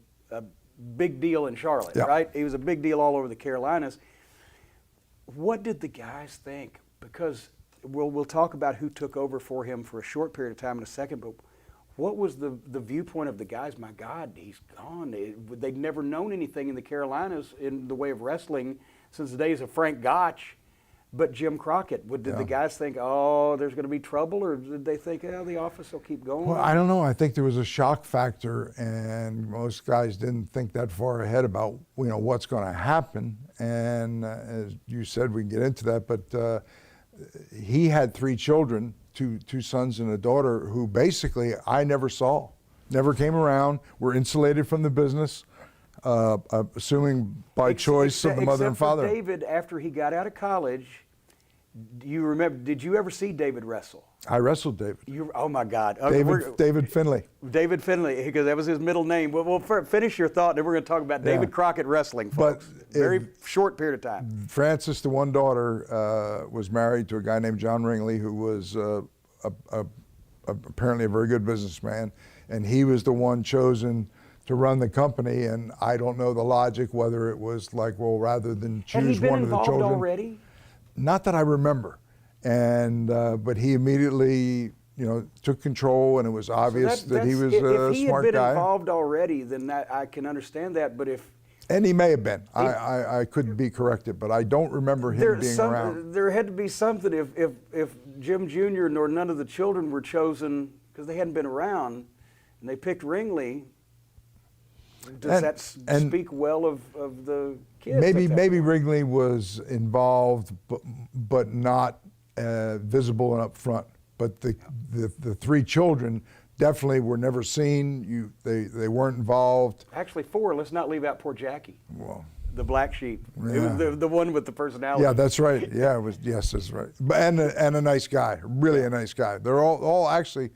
big deal in Charlotte, right? He was a big deal all over the Carolinas. What did the guys think? Because we'll talk about who took over for him for a short period of time in a second, but what was the viewpoint of the guys? My God, he's gone. They'd never known anything in the Carolinas in the way of wrestling since the days of Frank Gotch. But Jim Crockett, did the guys think, oh, there's going to be trouble, or did they think, oh, the office will keep going? Well, I don't know. I think there was a shock factor, and most guys didn't think that far ahead about what's going to happen. And as you said, we can get into that, but he had 3 children, two sons and a daughter, who basically I never saw, never came around, were insulated from the business. Assuming by choice of the mother and father. Except for David, after he got out of college, do you remember? Did you ever see David wrestle? I wrestled David. Oh my God! David Finley. David Finley, because that was his middle name. Well, finish your thought, and then we're going to talk about David Crockett wrestling, folks. But very short period of time. Frances, the one daughter, was married to a guy named John Ringley, who was apparently a very good businessman, and he was the one chosen to run the company. And I don't know the logic, whether it was like, well, rather than choose one of the children. Had he been involved already? Not that I remember. And but he immediately, took control, and it was obvious that he was a smart guy. If he had been involved already, then I can understand that. But and he may have been. I could be corrected, but I don't remember him being around. There had to be something if Jim Jr. nor none of the children were chosen because they hadn't been around, and they picked Ringley. Does that speak well of the kids? Maybe Ringley was involved, but not visible and up front. But the 3 children definitely were never seen. They weren't involved. Actually, 4. Let's not leave out poor Jackie. Well, the black sheep. Yeah. It was the one with the personality. Yeah, that's right. Yeah, it was. Yes, that's right. And a nice guy, really a nice guy. They're all actually.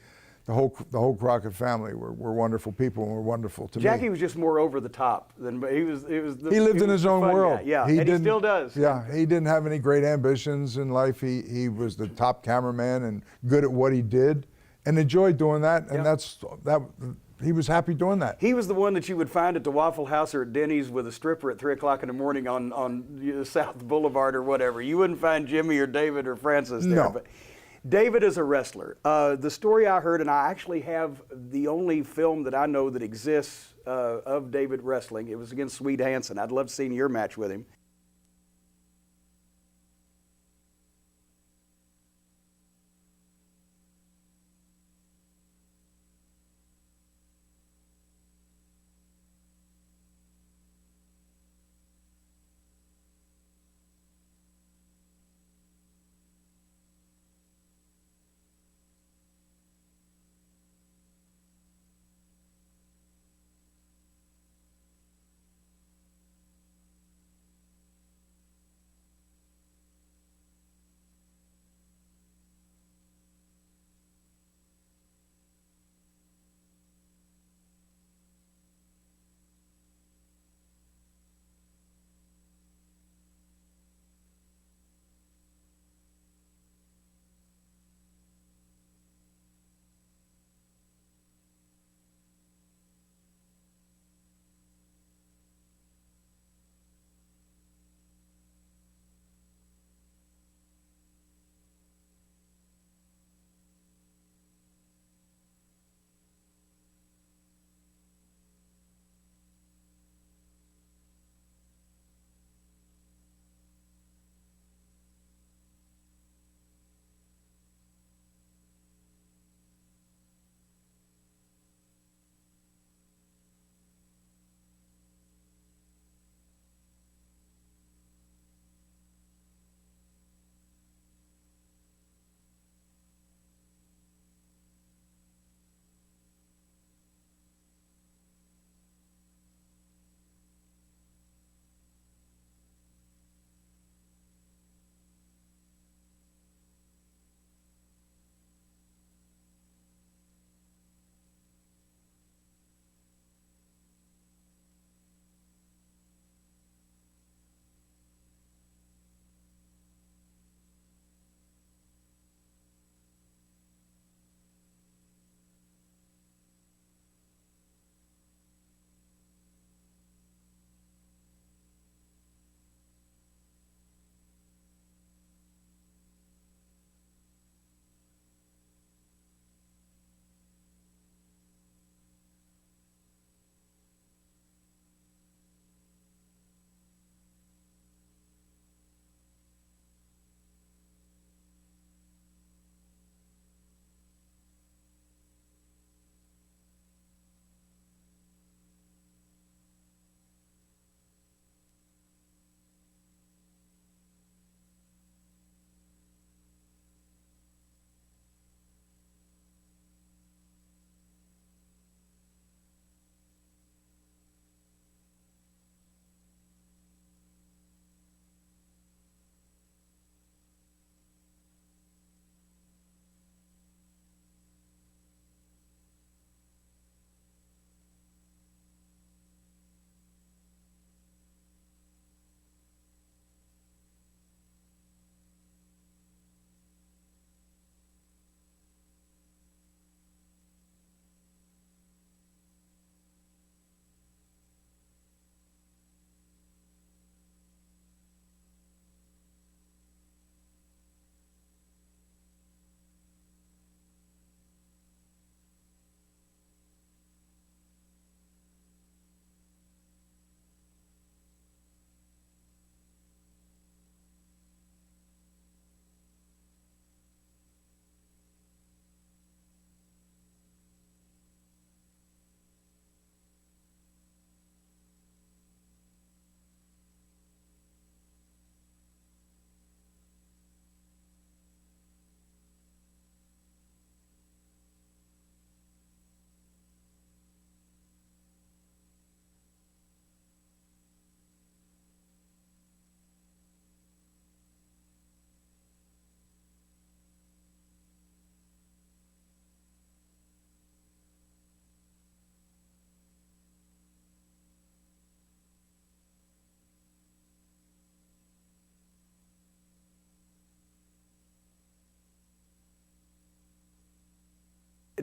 the whole Crockett family were wonderful people and were wonderful to me. Jackie was just more over the top than he was. He lived in his own world. Guy. Yeah, and he still does. Yeah, he didn't have any great ambitions in life. He was the top cameraman and good at what he did, and enjoyed doing that. And that he was happy doing that. He was the one that you would find at the Waffle House or at Denny's with a stripper at 3 o'clock in the morning on South Boulevard or whatever. You wouldn't find Jimmy or David or Francis there. No. But David is a wrestler. The story I heard, and I actually have the only film that I know that exists of David wrestling. It was against Swede Hansen. I'd love to see your match with him.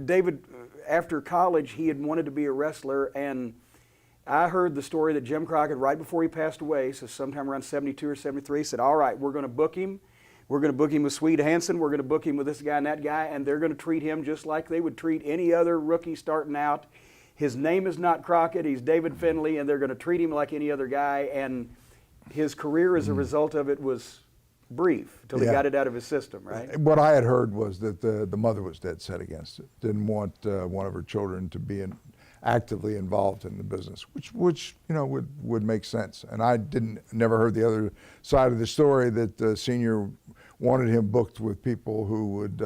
David, after college, he had wanted to be a wrestler, and I heard the story that Jim Crockett, right before he passed away, so sometime around 72 or 73, said, all right, we're going to book him. We're going to book him with Swede Hansen. We're going to book him with this guy and that guy, and they're going to treat him just like they would treat any other rookie starting out. His name is not Crockett. He's David Finley, and they're going to treat him like any other guy. And his career as a result of it was brief until he got it out of his system, right? What I had heard was that the mother was dead set against it. Didn't want one of her children to be actively involved in the business, which you know would make sense. And I never heard the other side of the story that the senior wanted him booked with people who would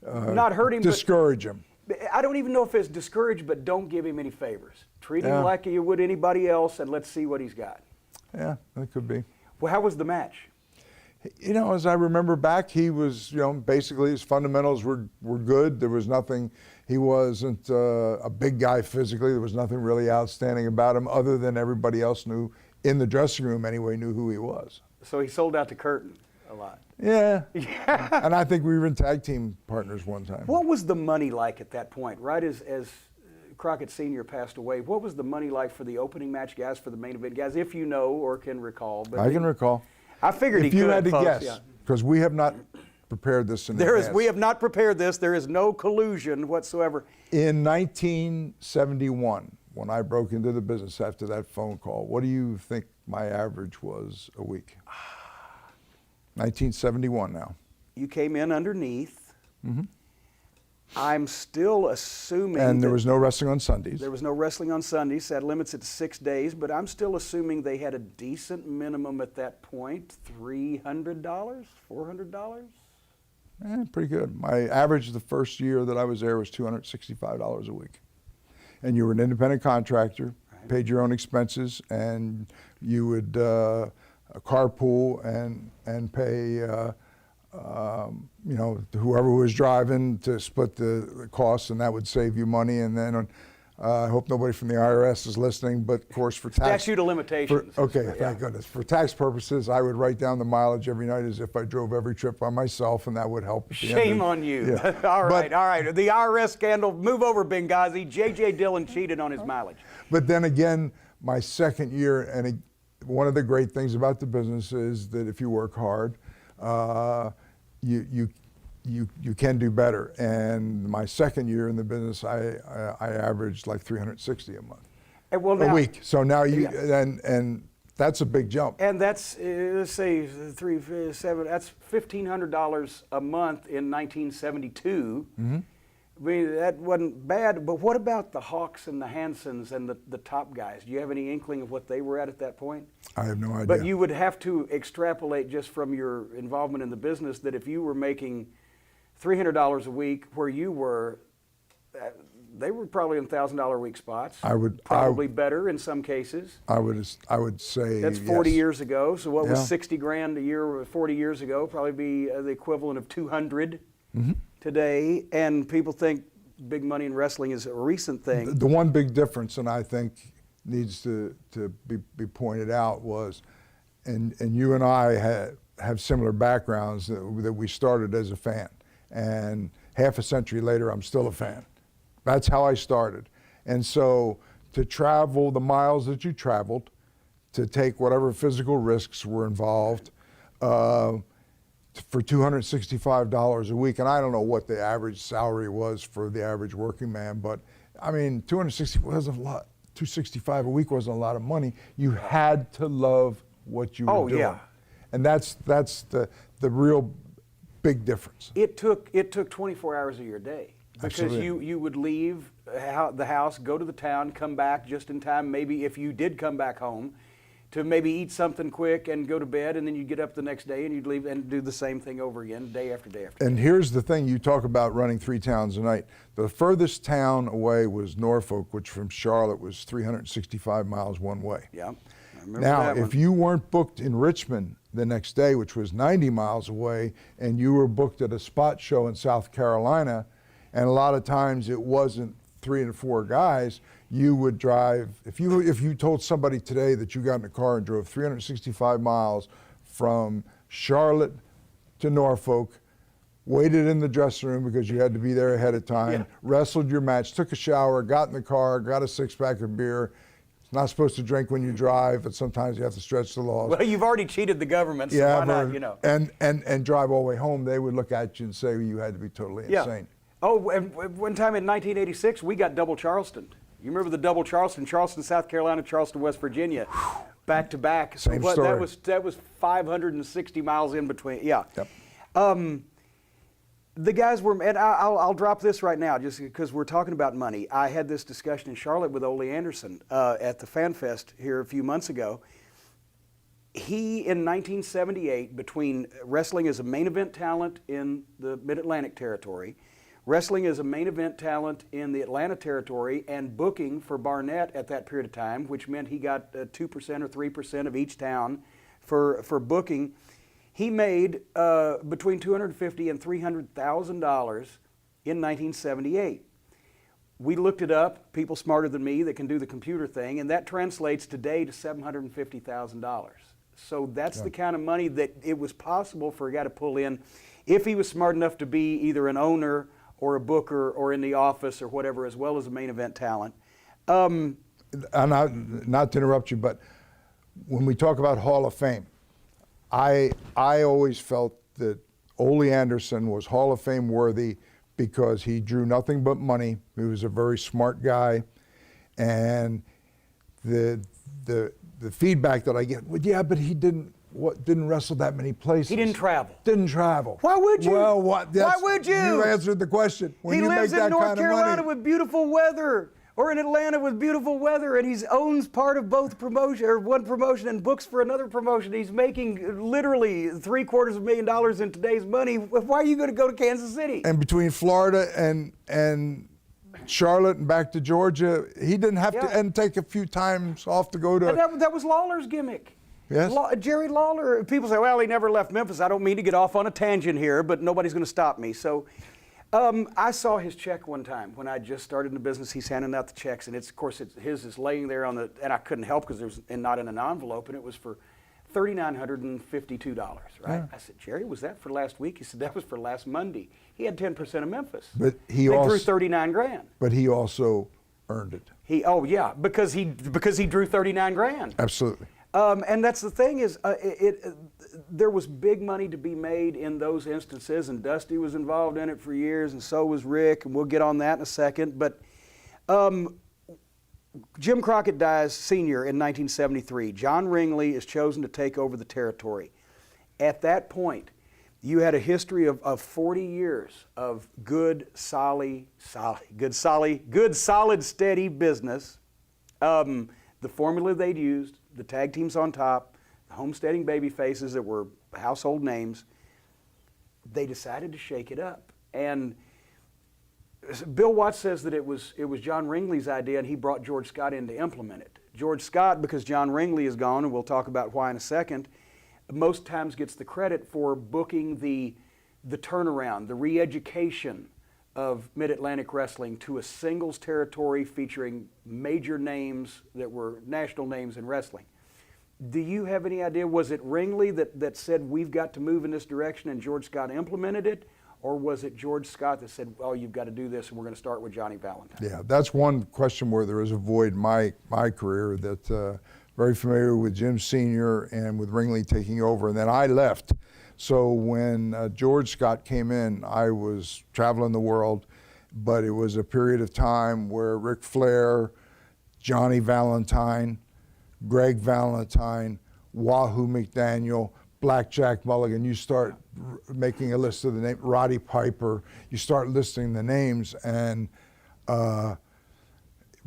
not hurt him, discourage him. I don't even know if it's discouraged, but don't give him any favors. Treat him like you would anybody else, and let's see what he's got. Yeah, that could be. Well, how was the match? You know, as I remember back, he was, you know, basically his fundamentals were good. There was nothing, he wasn't a big guy physically. There was nothing really outstanding about him other than everybody else knew, in the dressing room anyway, knew who he was. So he sold out to Curtin a lot. Yeah. And I think we were in tag team partners one time. What was the money like at that point, right as Crockett Sr. passed away? What was the money like for the opening match guys, for the main event guys, if you know or can recall? But I can recall. I figured if he could. If you had to folks, guess, because we have not prepared this in advance. We have not prepared this. There is no collusion whatsoever. In 1971, when I broke into the business after that phone call, what do you think my average was a week? 1971 now. You came in underneath. Mm-hmm. I'm still assuming. And there was no wrestling on Sundays. There was no wrestling on Sundays. That limits it to 6 days, but I'm still assuming they had a decent minimum at that point. $300, $400? Pretty good. My average the first year that I was there was $265 a week. And you were an independent contractor, paid your own expenses, and you would carpool and pay you know, whoever was driving to split the costs, and that would save you money. And then I hope nobody from the IRS is listening, but of course for tax statute of limitations. Thank goodness. For tax purposes, I would write down the mileage every night as if I drove every trip by myself, and that would help. Shame on you. Yeah. all right. The IRS scandal. Move over, Benghazi. J.J. Dillon cheated on his mileage. But then again, my second year, and one of the great things about the business is that if you work hard, you can do better. And my second year in the business, I averaged like $360 a month, a week. So now and that's a big jump. And that's let's say 3, 7. That's $1,500 a month in 1972. Mm-hmm. I mean, that wasn't bad. But what about the Hawks and the Hansons and the top guys? Do you have any inkling of what they were at that point? I have no idea. But you would have to extrapolate just from your involvement in the business that if you were making $300 a week where you were, they were probably in $1,000 a week spots. Probably better in some cases. I would say that's 40 years ago. So what was 60 grand a year 40 years ago? Probably be the equivalent of 200 today. And people think big money in wrestling is a recent thing. The one big difference, and I think needs to be pointed out, was, and you and I have similar backgrounds, that we started as a fan. And half a century later, I'm still a fan. That's how I started. And so to travel the miles that you traveled, to take whatever physical risks were involved, for $265 a week, and I don't know what the average salary was for the average working man, but I mean, $265 wasn't a lot. $265 a week wasn't a lot of money. You had to love what you were doing. Yeah. And that's the real big difference. It took 24 hours of your day. Because Absolutely. you would leave the house, go to the town, come back just in time, maybe if you did come back home, to maybe eat something quick and go to bed, and then you'd get up the next day and you'd leave and do the same thing over again, day after day after day. And here's the thing, you talk about running 3 towns a night. The furthest town away was Norfolk, which from Charlotte was 365 miles one way. Yeah, I remember now, that one. if you weren't booked in Richmond the next day, which was 90 miles away, and you were booked at a spot show in South Carolina, and a lot of times it wasn't 3 and 4 guys, you would drive, if you told somebody today that you got in a car and drove 365 miles from Charlotte to Norfolk waited in the dressing room because you had to be there ahead of time, Yeah. wrestled your match, took a shower, got in the car, got a 6-pack of beer. It's not supposed to drink when you drive, but sometimes you have to stretch the laws. Well, you've already cheated the government, so why not, you know? And drive all the way home, they would look at you and say you had to be totally insane. Oh, and one time in 1986, we got double Charleston. You remember the double Charleston? Charleston, South Carolina, Charleston, West Virginia, back to back. Same story. That was 560 miles in between. Yeah. Yep. The guys were, and I'll drop this right now just because we're talking about money. I had this discussion in Charlotte with Ole Anderson at the Fan Fest here a few months ago. He, in 1978, between wrestling as a main event talent in the Mid Atlantic territory, wrestling as a main event talent in the Atlanta territory, and booking for Barnett at that period of time, which meant he got 2% or 3% of each town for booking. He made between $250,000 and $300,000 in 1978. We looked it up, people smarter than me that can do the computer thing, and that translates today to $750,000. So that's the kind of money that it was possible for a guy to pull in if he was smart enough to be either an owner or a booker or in the office or whatever, as well as a main event talent. And not to interrupt you, but when we talk about Hall of Fame, I always felt that Ole Anderson was Hall of Fame worthy because he drew nothing but money. He was a very smart guy, and the feedback that I get, well, yeah, but he didn't wrestle that many places. He didn't travel. Didn't travel. Why would you? Well, why would you? You answered the question. When he you lives make that in North kind of Carolina money, with beautiful weather, or in Atlanta with beautiful weather, and he owns part of both promotion, or one promotion, and books for another promotion. He's making literally $750,000 in today's money. Why are you going to go to Kansas City? and between Florida and Charlotte and back to Georgia, he didn't have to and take a few times off to go to. And that was Lawler's gimmick. Yes. Jerry Lawler. People say, well, he never left Memphis. I don't mean to get off on a tangent here, but nobody's going to stop me. So I saw his check one time when I just started in the business. He's handing out the checks, and his is laying there and I couldn't help because it was not in an envelope, and it was for $3,952, right? Yeah. I said, Jerry, was that for last week? He said, that was for last Monday. He had 10% of Memphis. But they drew $39,000. But he also earned it. Because he drew $39,000. Absolutely. And that's the thing is, there was big money to be made in those instances, and Dusty was involved in it for years, and so was Rick, and we'll get on that in a second. But Jim Crockett dies Sr. in 1973. John Ringley is chosen to take over the territory. At that point, you had a history of 40 years of good, solid, steady business. The formula they'd used, the tag teams on top, the homesteading baby faces that were household names, they decided to shake it up. And Bill Watts says that it was John Ringley's idea, and he brought George Scott in to implement it. George Scott, because John Ringley is gone, and we'll talk about why in a second, most times gets the credit for booking the turnaround, the re-education of Mid-Atlantic Wrestling to a singles territory featuring major names that were national names in wrestling. Do you have any idea, was it Ringley that said we've got to move in this direction and George Scott implemented it? Or was it George Scott that said, well, you've got to do this and we're going to start with Johnny Valentine? Yeah, that's one question where there is a void in my career that very familiar with Jim Sr. and with Ringley taking over, and then I left. So when George Scott came in, I was traveling the world, but it was a period of time where Ric Flair, Johnny Valentine, Greg Valentine, Wahoo McDaniel, Blackjack Mulligan, you start making a list of the names, Roddy Piper, you start listing the names, and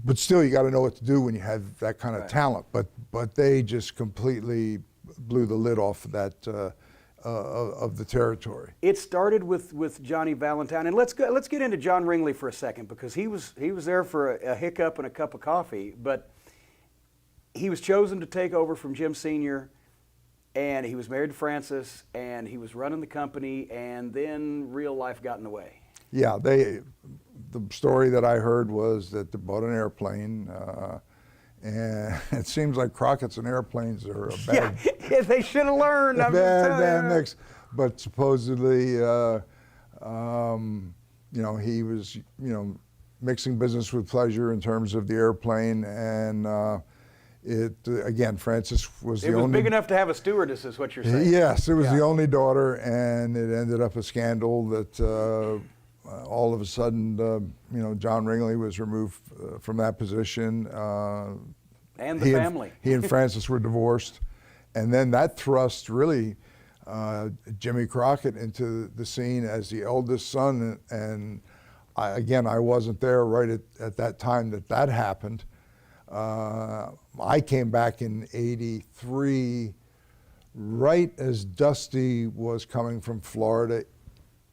but still you got to know what to do when you have that kind of talent. But they just completely blew the lid off of that of the territory. It started with Johnny Valentine, and let's get into John Ringley for a second, because he was there for a hiccup and a cup of coffee, but he was chosen to take over from Jim Sr., and he was married to Frances, and he was running the company, and then real life got in the way. Yeah, the story that I heard was that they bought an airplane, and it seems like Crockett's and airplanes are a bad... Yeah, they should have learned. bad mix. But supposedly You know, he was, you know, mixing business with pleasure in terms of the airplane, and again, Frances was the only. It was big enough to have a stewardess, is what you're saying. Yes, it was the only daughter, and it ended up a scandal that all of a sudden, you know, John Ringley was removed from that position. And the family. He and Frances were divorced, and then that thrust really Jimmy Crockett into the scene as the eldest son, and I wasn't there right at that time that happened. I came back in '83, right as Dusty was coming from Florida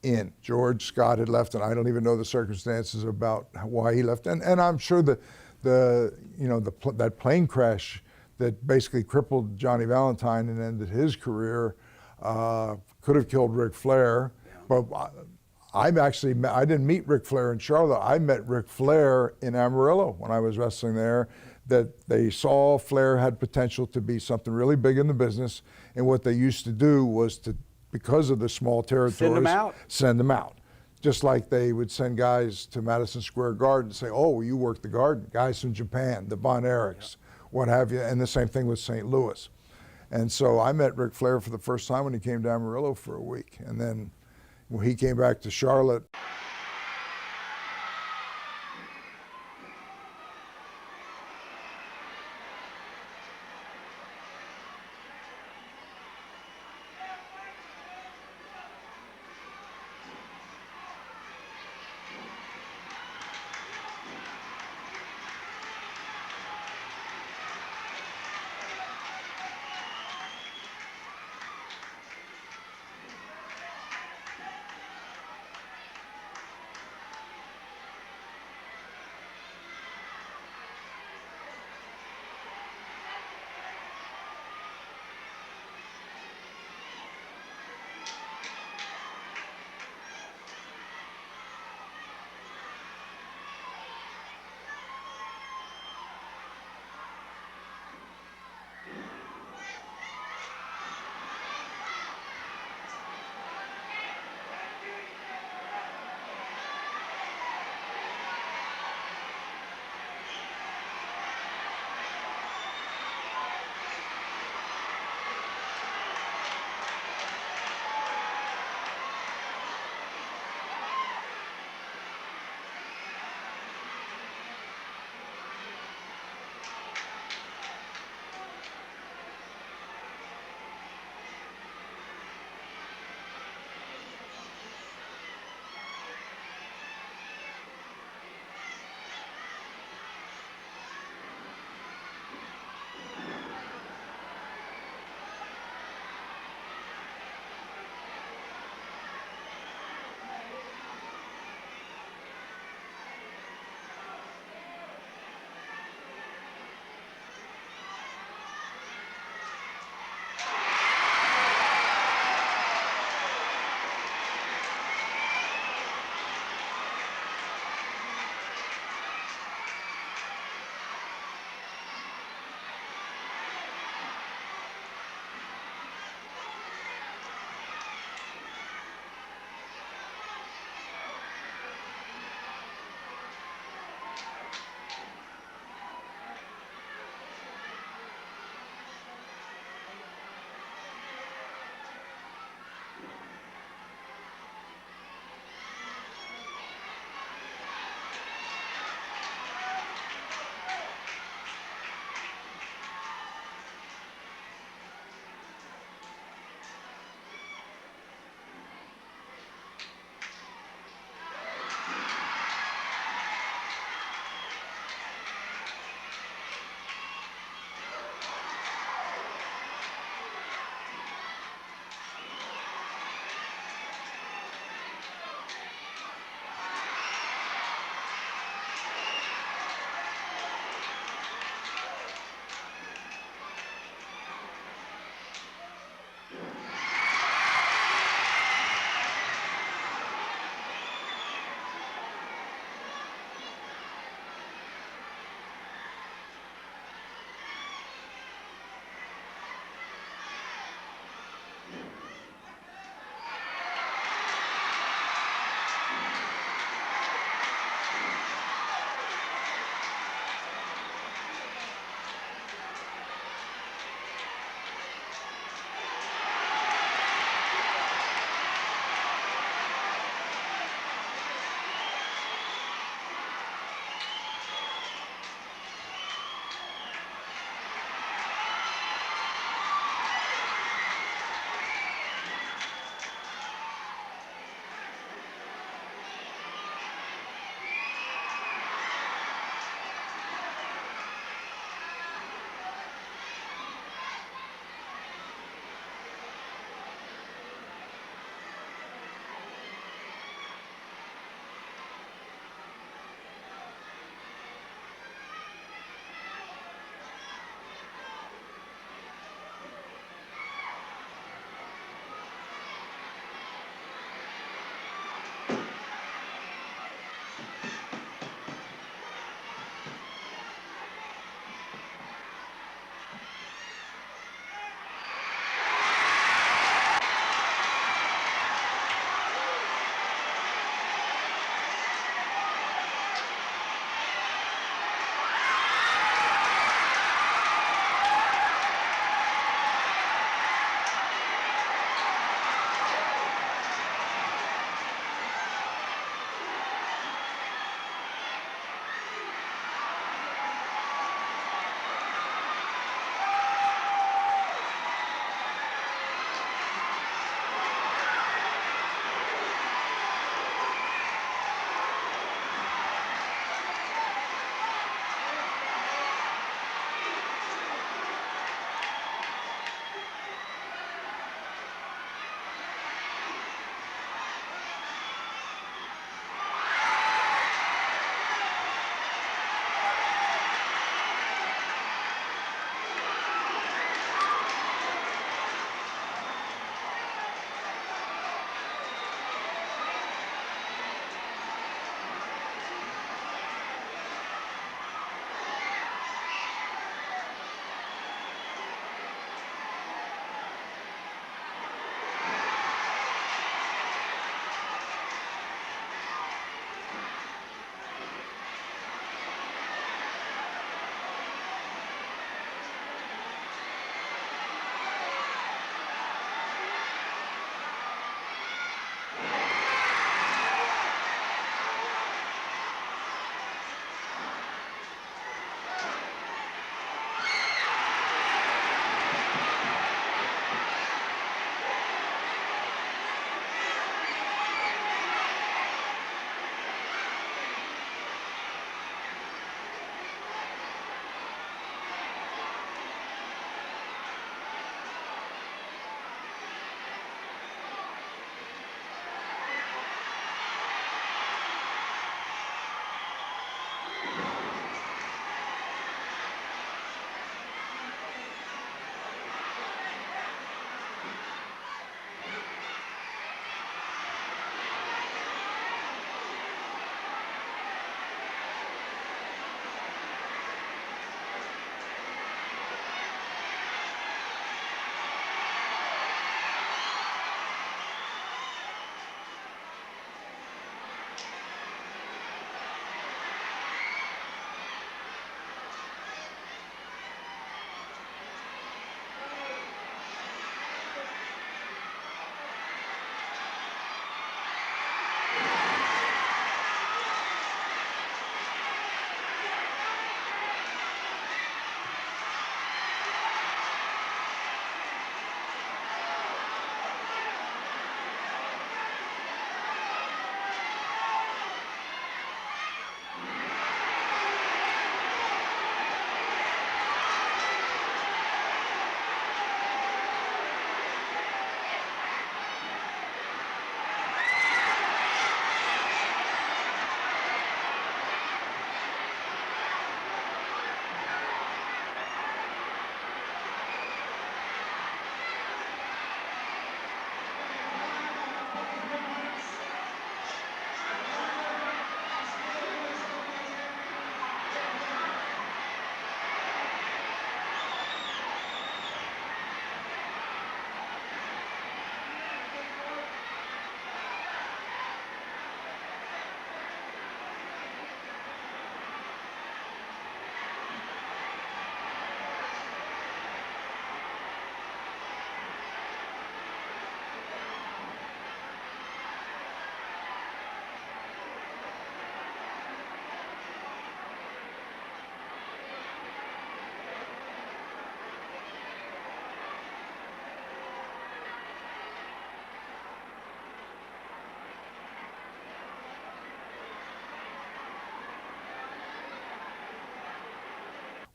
in. George Scott had left, and I don't even know the circumstances about why he left. And I'm sure that that plane crash that basically crippled Johnny Valentine and ended his career could have killed Ric Flair. Yeah. But I didn't meet Ric Flair in Charlotte. I met Ric Flair in Amarillo when I was wrestling there. That they saw Flair had potential to be something really big in the business, and what they used to do was to, because of the small territories, send them out. Just like they would send guys to Madison Square Garden and say, oh, you work the Garden, guys from Japan, the Von Erichs, what have you, and the same thing with St. Louis. And so I met Ric Flair for the first time when he came to Amarillo for a week, and then when he came back to Charlotte,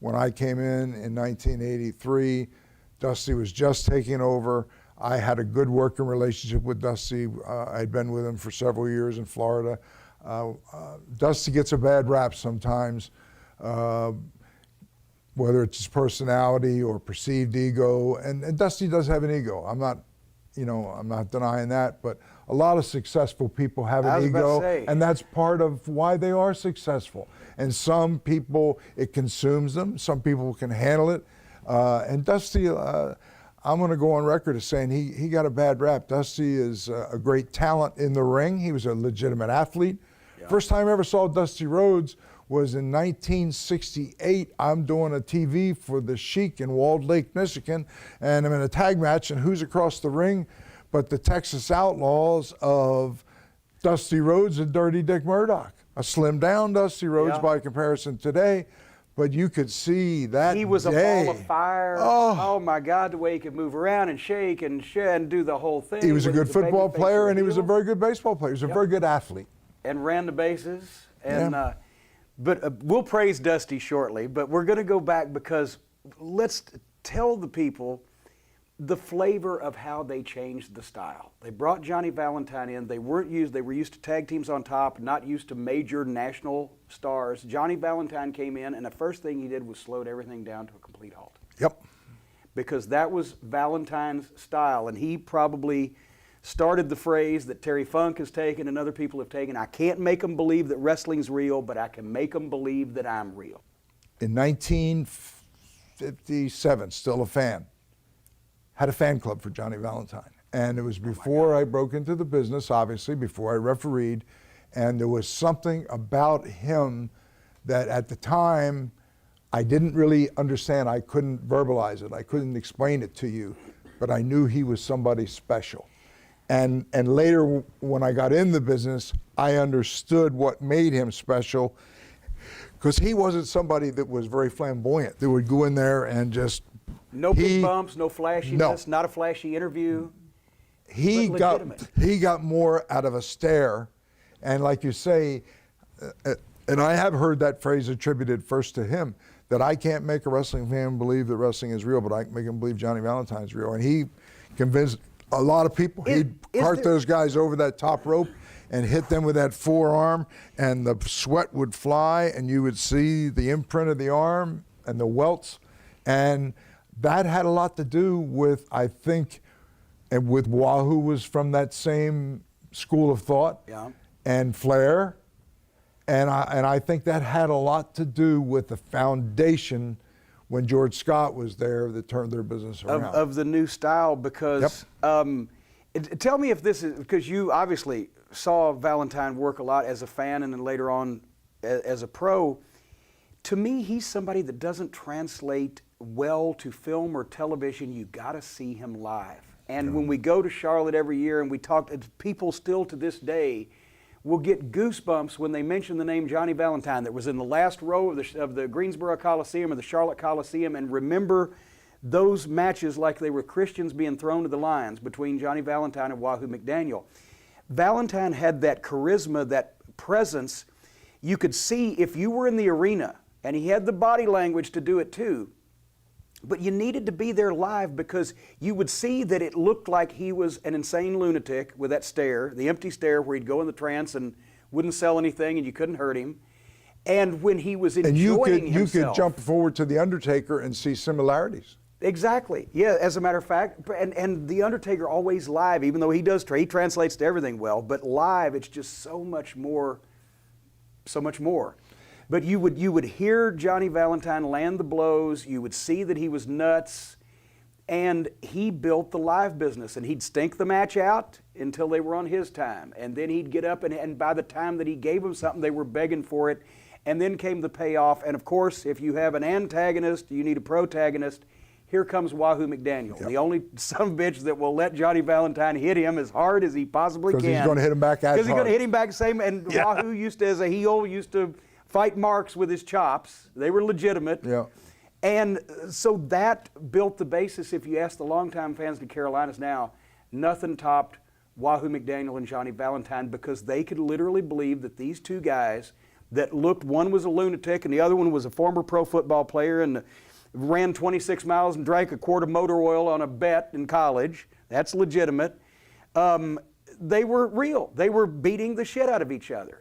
When I came in 1983, Dusty was just taking over. I had a good working relationship with Dusty. I'd been with him for several years in Florida. Dusty gets a bad rap sometimes, whether it's his personality or perceived ego. And Dusty does have an ego. I'm not denying that, but a lot of successful people have an ego, and that's part of why they are successful. And some people, it consumes them. Some people can handle it. And Dusty, I'm going to go on record as saying he got a bad rap. Dusty is a great talent in the ring. He was a legitimate athlete. Yeah. First time I ever saw Dusty Rhodes was in 1968. I'm doing a TV for the Sheik in Walled Lake, Michigan, and I'm in a tag match, and who's across the ring but the Texas Outlaws of Dusty Rhodes and Dirty Dick Murdoch. A slimmed down Dusty Rhodes by comparison today, but you could see that he was day, a ball of fire. Oh my God, the way he could move around and shake and do the whole thing. He was a good football player, and he was a very good baseball player. He was a very good athlete. And ran the bases. And but we'll praise Dusty shortly, but we're going to go back because let's tell the people the flavor of how they changed the style. They brought Johnny Valentine in. They were used to tag teams on top, not used to major national stars. Johnny Valentine came in, and the first thing he did was slowed everything down to a complete halt. Yep. Because that was Valentine's style, and he probably started the phrase that Terry Funk has taken and other people have taken. I can't make them believe that wrestling's real, but I can make them believe that I'm real. In 1957, still a fan, had a fan club for Johnny Valentine. And it was before I broke into the business, obviously, before I refereed. And there was something about him that at the time I didn't really understand. I couldn't verbalize it. I couldn't explain it to you, but I knew he was somebody special. And later, when I got in the business, I understood what made him special, because he wasn't somebody that was very flamboyant, that would go in there and just... No big bumps, no flashiness, not a flashy interview. He got more out of a stare, and like you say, and I have heard that phrase attributed first to him, that I can't make a wrestling fan believe that wrestling is real, but I can make him believe Johnny Valentine's real. And he convinced a lot of people. He'd cart those guys over that top rope and hit them with that forearm, and the sweat would fly, and you would see the imprint of the arm and the welts. And that had a lot to do with, I think, and with Wahoo was from that same school of thought, and Flair. And I think that had a lot to do with the foundation when George Scott was there that turned their business around. Of the new style, because tell me if this is, because you obviously saw Valentine work a lot as a fan and then later on as a pro. To me, he's somebody that doesn't translate well to film or television. You got to see him live. And when we go to Charlotte every year and we talk, people still to this day will get goosebumps when they mention the name Johnny Valentine that was in the last row of the Greensboro Coliseum or the Charlotte Coliseum, and remember those matches like they were Christians being thrown to the lions between Johnny Valentine and Wahoo McDaniel. Valentine had that charisma, that presence. You could see if you were in the arena, and he had the body language to do it too, but you needed to be there live because you would see that it looked like he was an insane lunatic with that stare, the empty stare where he'd go in the trance and wouldn't sell anything and you couldn't hurt him. And when he was enjoying himself. You could jump forward to The Undertaker and see similarities. Exactly. Yeah, as a matter of fact, and The Undertaker always live, even though he translates to everything well, but live it's just so much more. But you would hear Johnny Valentine land the blows, you would see that he was nuts, and he built the live business, and he'd stink the match out until they were on his time, and then he'd get up, and by the time that he gave them something, they were begging for it, and then came the payoff, and of course, if you have an antagonist, you need a protagonist. Here comes Wahoo McDaniel, the only son of a bitch that will let Johnny Valentine hit him as hard as he possibly can. Because he's going to hit him back as hard. Because he's going to hit him back the same, and Wahoo used to, as a heel, used to fight marks with his chops. They were legitimate. Yeah. And so that built the basis. If you ask the longtime fans of the Carolinas now, nothing topped Wahoo McDaniel and Johnny Valentine, because they could literally believe that these two guys, that looked, one was a lunatic and the other one was a former pro football player and ran 26 miles and drank a quart of motor oil on a bet in college. That's legitimate. They were real. They were beating the shit out of each other.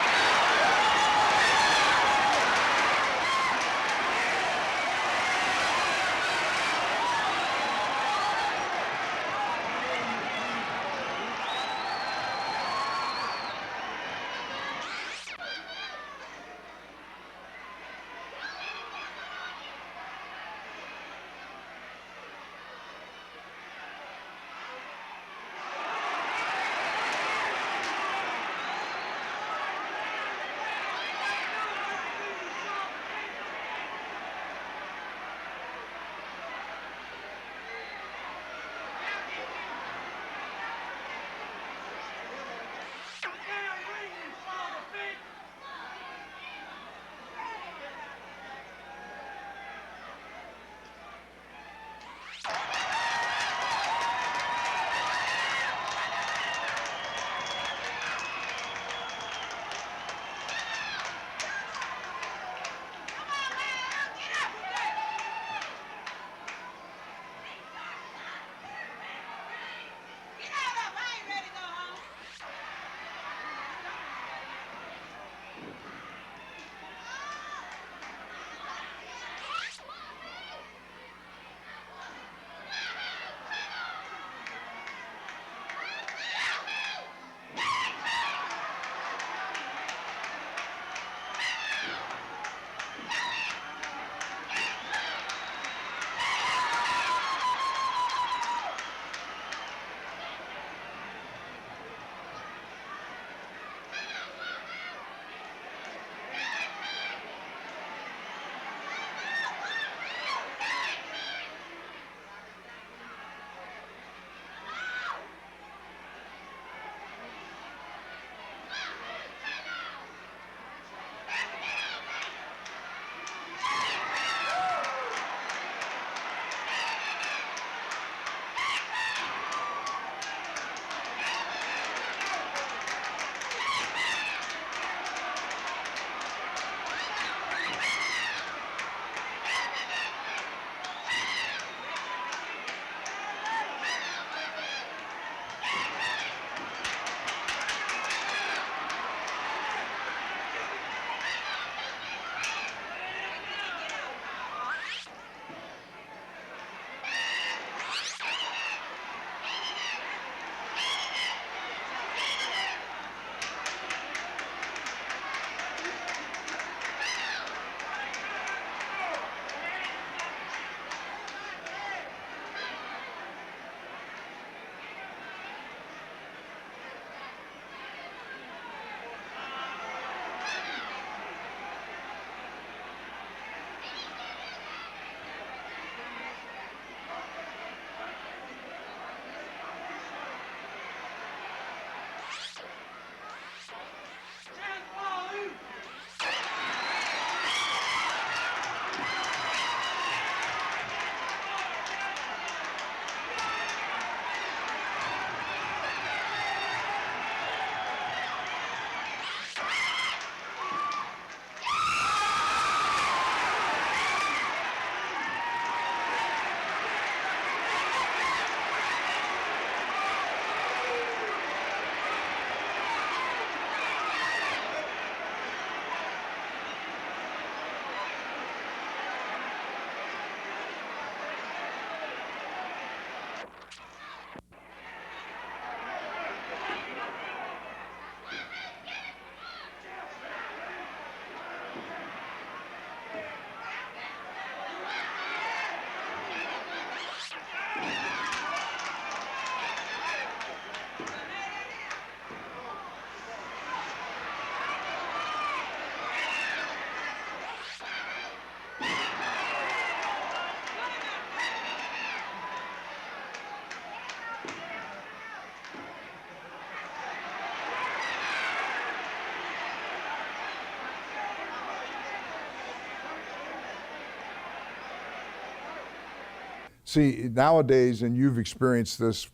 See, nowadays, and you've experienced this,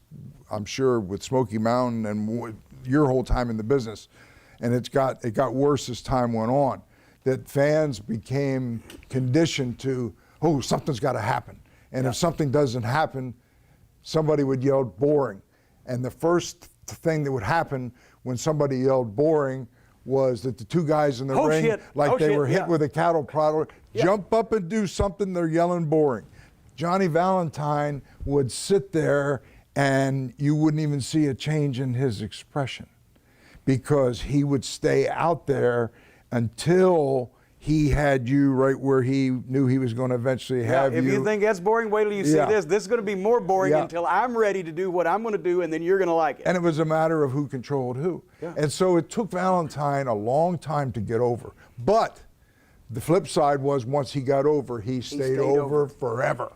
I'm sure, with Smoky Mountain and your whole time in the business, and it got worse as time went on. that fans became conditioned to, oh, something's got to happen. And if something doesn't happen, somebody would yell boring. And the first thing that would happen when somebody yelled boring was that the two guys in the ring, like they were hit with a cattle prod, jump up and do something, they're yelling boring. Johnny Valentine would sit there and you wouldn't even see a change in his expression because he would stay out there until he had you right where he knew he was going to eventually have you. If you think that's boring, wait till you see this. This is going to be more boring until I'm ready to do what I'm going to do, and then you're going to like it. And it was a matter of who controlled who. And so it took Valentine a long time to get over. But the flip side was once he got over, he stayed over forever.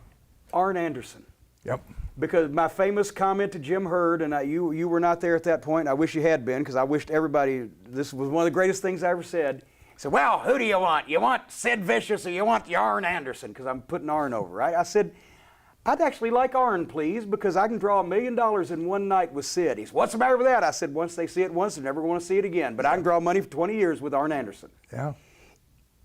Arn Anderson. Yep. Because my famous comment to Jim Hurd, and you were not there at that point. I wish you had been, because I wished everybody, this was one of the greatest things I ever said. He said, well, who do you want? You want Sid Vicious or you want the Arn Anderson? Because I'm putting Arn over, right? I said, I'd actually like Arn, please, because I can draw $1 million in one night with Sid. He said, what's the matter with that? I said, once they see it once, they're never going to see it again. But I can draw money for 20 years with Arn Anderson. Yeah.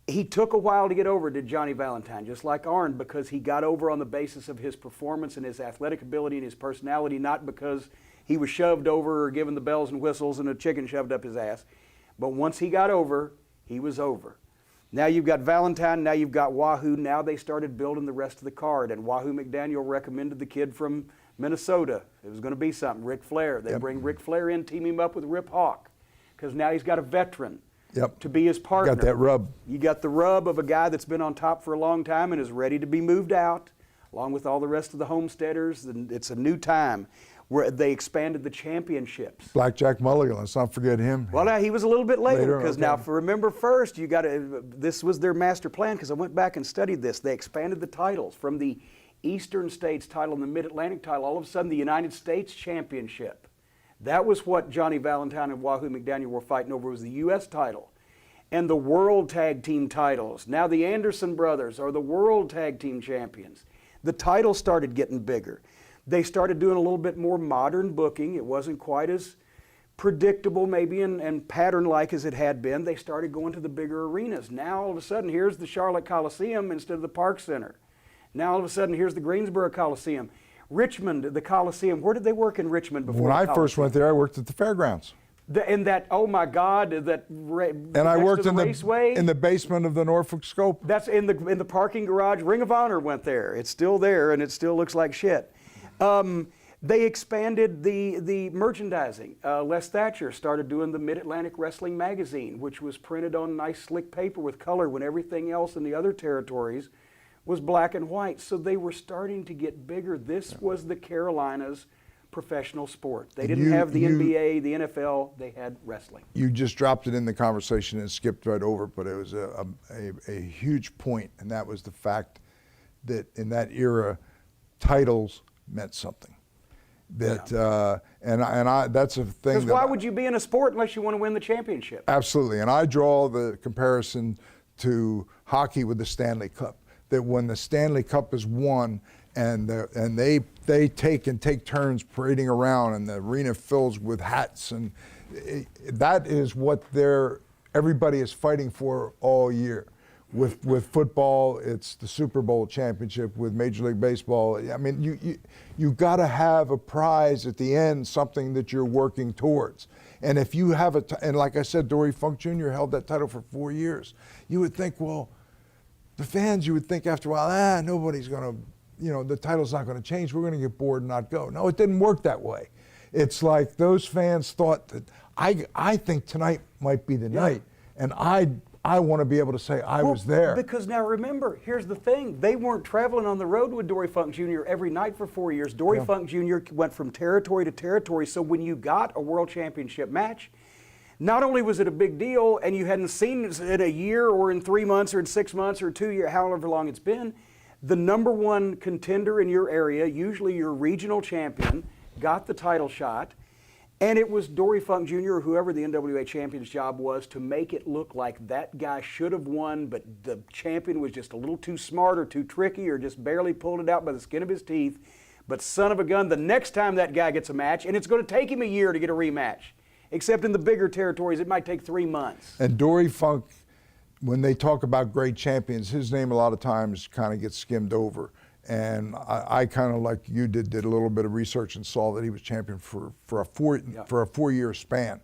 He took a while to get over, did Johnny Valentine, just like Arn, because he got over on the basis of his performance and his athletic ability and his personality, not because he was shoved over or given the bells and whistles and a chicken shoved up his ass. But once he got over, he was over. Now you've got Valentine, now you've got Wahoo. Now they started building the rest of the card, and Wahoo McDaniel recommended the kid from Minnesota. It was going to be something, Ric Flair. They bring Ric Flair in, team him up with Rip Hawk, because now he's got a veteran to be his partner. Got that rub. You got the rub of a guy that's been on top for a long time and is ready to be moved out, along with all the rest of the homesteaders. And it's a new time where they expanded the championships. Blackjack Mulligan, let's not forget him. Well, now he was a little bit later because now, remember first, you got to. This was their master plan because I went back and studied this. They expanded the titles from the Eastern States title and the Mid Atlantic title. All of a sudden, the United States Championship. That was what Johnny Valentine and Wahoo McDaniel were fighting over, was the U.S. title. And the World Tag Team titles. Now the Anderson brothers are the World Tag Team champions. The titles started getting bigger. They started doing a little bit more modern booking. It wasn't quite as predictable maybe and pattern-like as it had been. They started going to the bigger arenas. Now all of a sudden, here's the Charlotte Coliseum instead of the Park Center. Now all of a sudden, here's the Greensboro Coliseum. Richmond, the Coliseum. Where did they work in Richmond before? When I first went there, I worked at the fairgrounds. Oh my God, and I worked in the basement of the Norfolk Scope. That's in the parking garage. Ring of Honor went there. It's still there, and it still looks like shit. They expanded the merchandising. Les Thatcher started doing the Mid Atlantic Wrestling magazine, which was printed on nice slick paper with color when everything else in the other territories was black and white. So they were starting to get bigger. This was the Carolinas' professional sport. They didn't have the NBA, the NFL, they had wrestling. You just dropped it in the conversation and skipped right over, but it was a huge point, and that was the fact that in that era, titles meant something. That that's a thing. Because why would you be in a sport unless you want to win the championship? Absolutely, and I draw the comparison to hockey with the Stanley Cup. That when the Stanley Cup is won, and they take turns parading around, and the arena fills with hats, and that is what everybody is fighting for all year. With football, it's the Super Bowl championship. With Major League Baseball, I mean, you got to have a prize at the end, something that you're working towards. And if you have and like I said, Dory Funk Jr. held that title for 4 years. You would think, well, the fans, you would think after a while, nobody's going to, the title's not going to change. We're going to get bored and not go. No, it didn't work that way. It's like those fans thought that I think tonight might be the night, and I want to be able to say I was there. Because now remember, here's the thing. They weren't traveling on the road with Dory Funk Jr. every night for 4 years. Dory Funk Jr. went from territory to territory. So when you got a world championship match, not only was it a big deal and you hadn't seen it in a year or in 3 months or in 6 months or 2 years, however long it's been, the number one contender in your area, usually your regional champion, got the title shot. And it was Dory Funk Jr. or whoever the NWA champion's job was to make it look like that guy should have won, but the champion was just a little too smart or too tricky or just barely pulled it out by the skin of his teeth. But son of a gun, the next time that guy gets a match, and it's going to take him a year to get a rematch, except in the bigger territories, it might take 3 months. And Dory Funk when they talk about great champions, his name a lot of times kind of gets skimmed over. And I kind of, like you did a little bit of research and saw that he was champion for a 4-year span.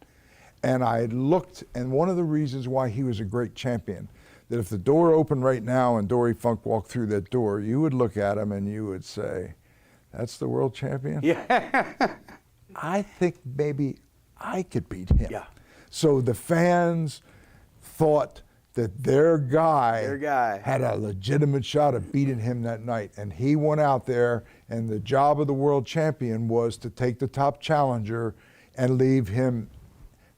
And I looked, and one of the reasons why he was a great champion, that if the door opened right now and Dory Funk walked through that door, you would look at him and you would say, "That's the world champion?" Yeah. I think maybe I could beat him. Yeah. So the fans thought that their guy had a legitimate shot of beating him that night. And he went out there, and the job of the world champion was to take the top challenger and leave him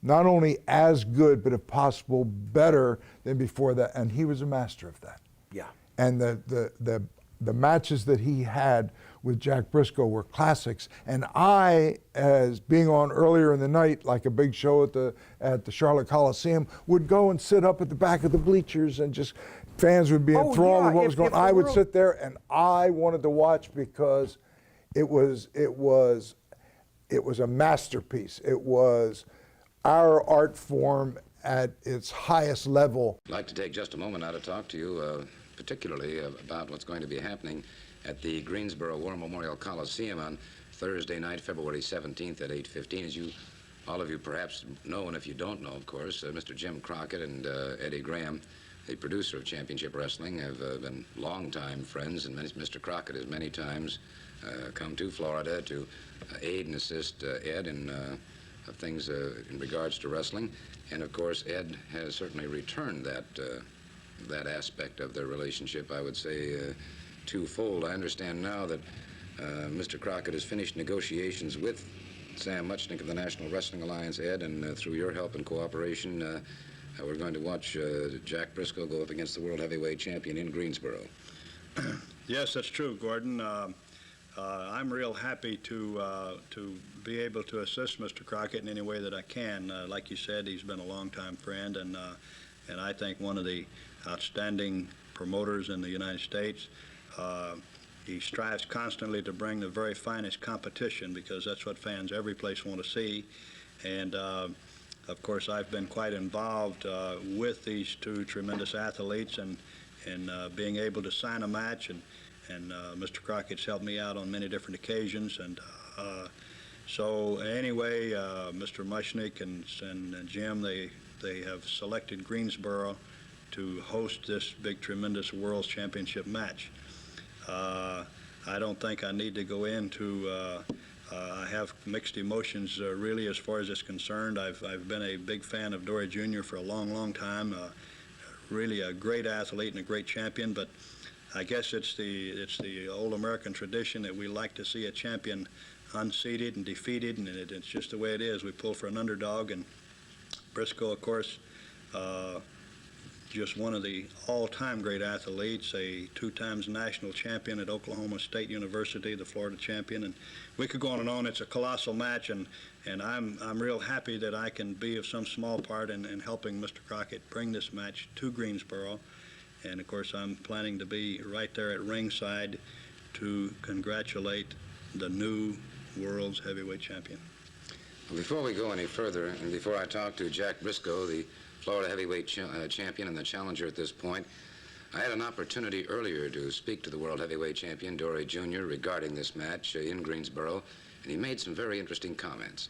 not only as good, but if possible, better than before that. And he was a master of that. Yeah. And the matches that he had with Jack Briscoe were classics. And I, as being on earlier in the night, like a big show at the Charlotte Coliseum, would go and sit up at the back of the bleachers, and just fans would be enthralled with what was going on. I would sit there, and I wanted to watch because it was a masterpiece. It was our art form at its highest level. I'd like to take just a moment now to talk to you particularly about what's going to be happening at the Greensboro War Memorial Coliseum on Thursday night, February 17th at 8:15. As all of you perhaps know, and if you don't know, of course, Mr. Jim Crockett and Eddie Graham, the producer of Championship Wrestling, have been longtime friends, and Mr. Crockett has many times come to Florida to aid and assist Ed in things in regards to wrestling. And of course, Ed has certainly returned that aspect of their relationship, I would say, twofold. I understand now that Mr. Crockett has finished negotiations with Sam Muchnick of the National Wrestling Alliance, Ed, and through your help and cooperation, we're going to watch Jack Briscoe go up against the World Heavyweight Champion in Greensboro. Yes, that's true, Gordon. I'm real happy to be able to assist Mr. Crockett in any way that I can. Like you said, he's been a longtime friend, and I think one of the outstanding promoters in the United States. He strives constantly to bring the very finest competition, because that's what fans every place want to see. And of course, I've been quite involved with these two tremendous athletes, and being able to sign a match, and Mr. Crockett's helped me out on many different occasions. And so anyway, Mr. Muchnick and Jim, they have selected Greensboro to host this big, tremendous World Championship match. I don't think I need to go into, I have mixed emotions really as far as it's concerned. I've been a big fan of Dory Jr. for a long, long time. Really a great athlete and a great champion, but I guess it's the old American tradition that we like to see a champion unseated and defeated, and it's just the way it is. We pull for an underdog, and Briscoe, of course, just one of the all-time great athletes, a 2-time national champion at Oklahoma State University, the Florida champion, and we could go on and on. It's a colossal match, and I'm real happy that I can be of some small part in helping Mr. Crockett bring this match to Greensboro. And of course, I'm planning to be right there at ringside to congratulate the new world's heavyweight champion. Well, before we go any further, and before I talk to Jack Briscoe, the Florida heavyweight champion and the challenger at this point, I had an opportunity earlier to speak to the world heavyweight champion, Dory Jr., regarding this match in Greensboro, and he made some very interesting comments.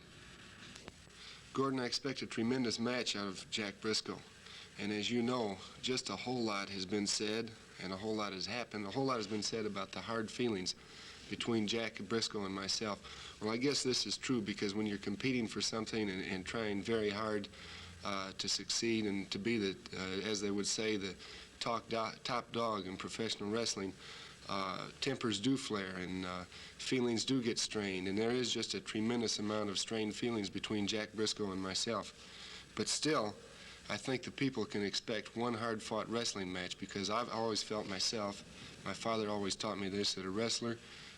Gordon, I expect a tremendous match out of Jack Briscoe. And as you know, just a whole lot has been said, and a whole lot has happened. A whole lot has been said about the hard feelings between Jack Briscoe and myself. Well, I guess this is true, because when you're competing for something and trying very hard to succeed and to be the, as they would say, the top dog in professional wrestling, tempers do flare, and feelings do get strained, and there is just a tremendous amount of strained feelings between Jack Briscoe and myself. But still, I think the people can expect one hard-fought wrestling match, because I've always felt myself, my father always taught me this, that a wrestler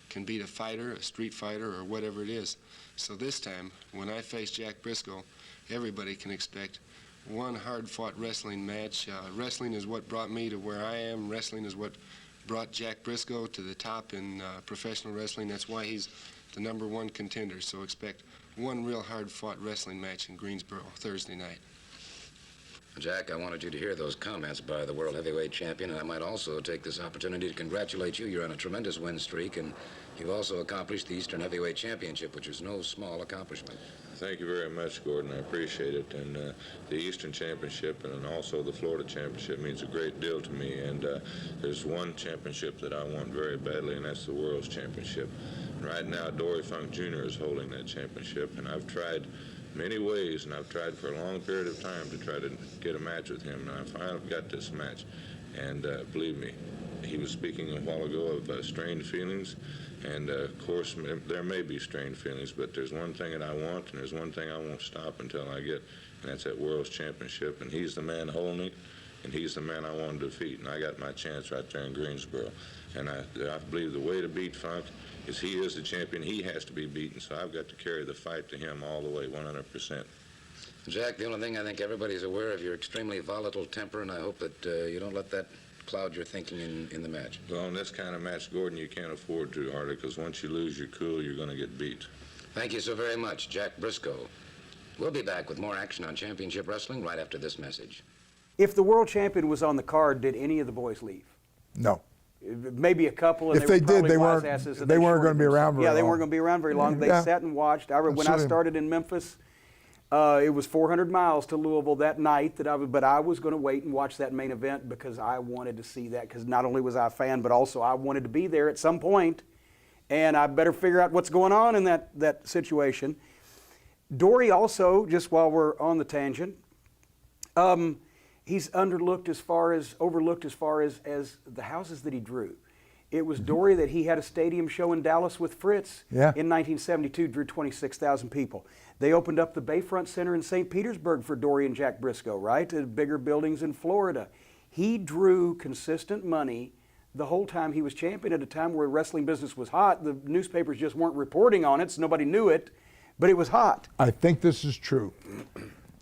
can beat a fighter, a street fighter, or whatever it is. So this time, when I face Jack Briscoe, everybody can expect one hard-fought wrestling match. Wrestling is what brought me to where I am. Wrestling is what brought Jack Briscoe to the top in professional wrestling. That's why he's the #1 contender. So expect one real hard-fought wrestling match in Greensboro Thursday night. Jack, I wanted you to hear those comments by the World Heavyweight Champion, and I might also take this opportunity to congratulate you. You're on a tremendous win streak, and you've also accomplished the Eastern Heavyweight Championship, which is no small accomplishment. Thank you very much, Gordon. I appreciate it. And the Eastern Championship and also the Florida Championship means a great deal to me. And there's one championship that I want very badly, and that's the World's Championship. And right now, Dory Funk Jr. is holding that championship, and I've tried many ways, and I've tried for a long period of time to try to get a match with him. And I finally got this match. And believe me, he was speaking a while ago of strained feelings. And of course, there may be strained feelings, but there's one thing that I want, and there's one thing I won't stop until I get, and that's that World's Championship. And he's the man holding it, and he's the man I want to defeat. And I got my chance right there in Greensboro. And I believe the way to beat Funk is he is the champion. He has to be beaten, so I've got to carry the fight to him all the way, 100%. Jack, the only thing I think everybody's aware of your extremely volatile temper, and I hope that you don't let that cloud your thinking in the match. Well, in this kind of match, Gordon, you can't afford to, Hardy, because once you lose your cool, you're going to get beat. Thank you so very much, Jack Briscoe. We'll be back with more action on Championship Wrestling right after this message. If the world champion was on the card, did any of the boys leave? No. Maybe a couple, and If they did, they weren't going to be around very long. Yeah, they weren't going to be around very long. They sat and watched. When I started in Memphis, it was 400 miles to Louisville that night, but I was going to wait and watch that main event because I wanted to see that, because not only was I a fan, but also I wanted to be there at some point, and I better figure out what's going on in that situation. Dory also, just while we're on the tangent, he's overlooked as far as the houses that he drew. It was Dory that he had a stadium show in Dallas with Fritz in 1972, drew 26,000 people. They opened up the Bayfront Center in St. Petersburg for Dory and Jack Briscoe, right? The bigger buildings in Florida. He drew consistent money the whole time he was champion, at a time where wrestling business was hot. The newspapers just weren't reporting on it, so nobody knew it, but it was hot. I think this is true.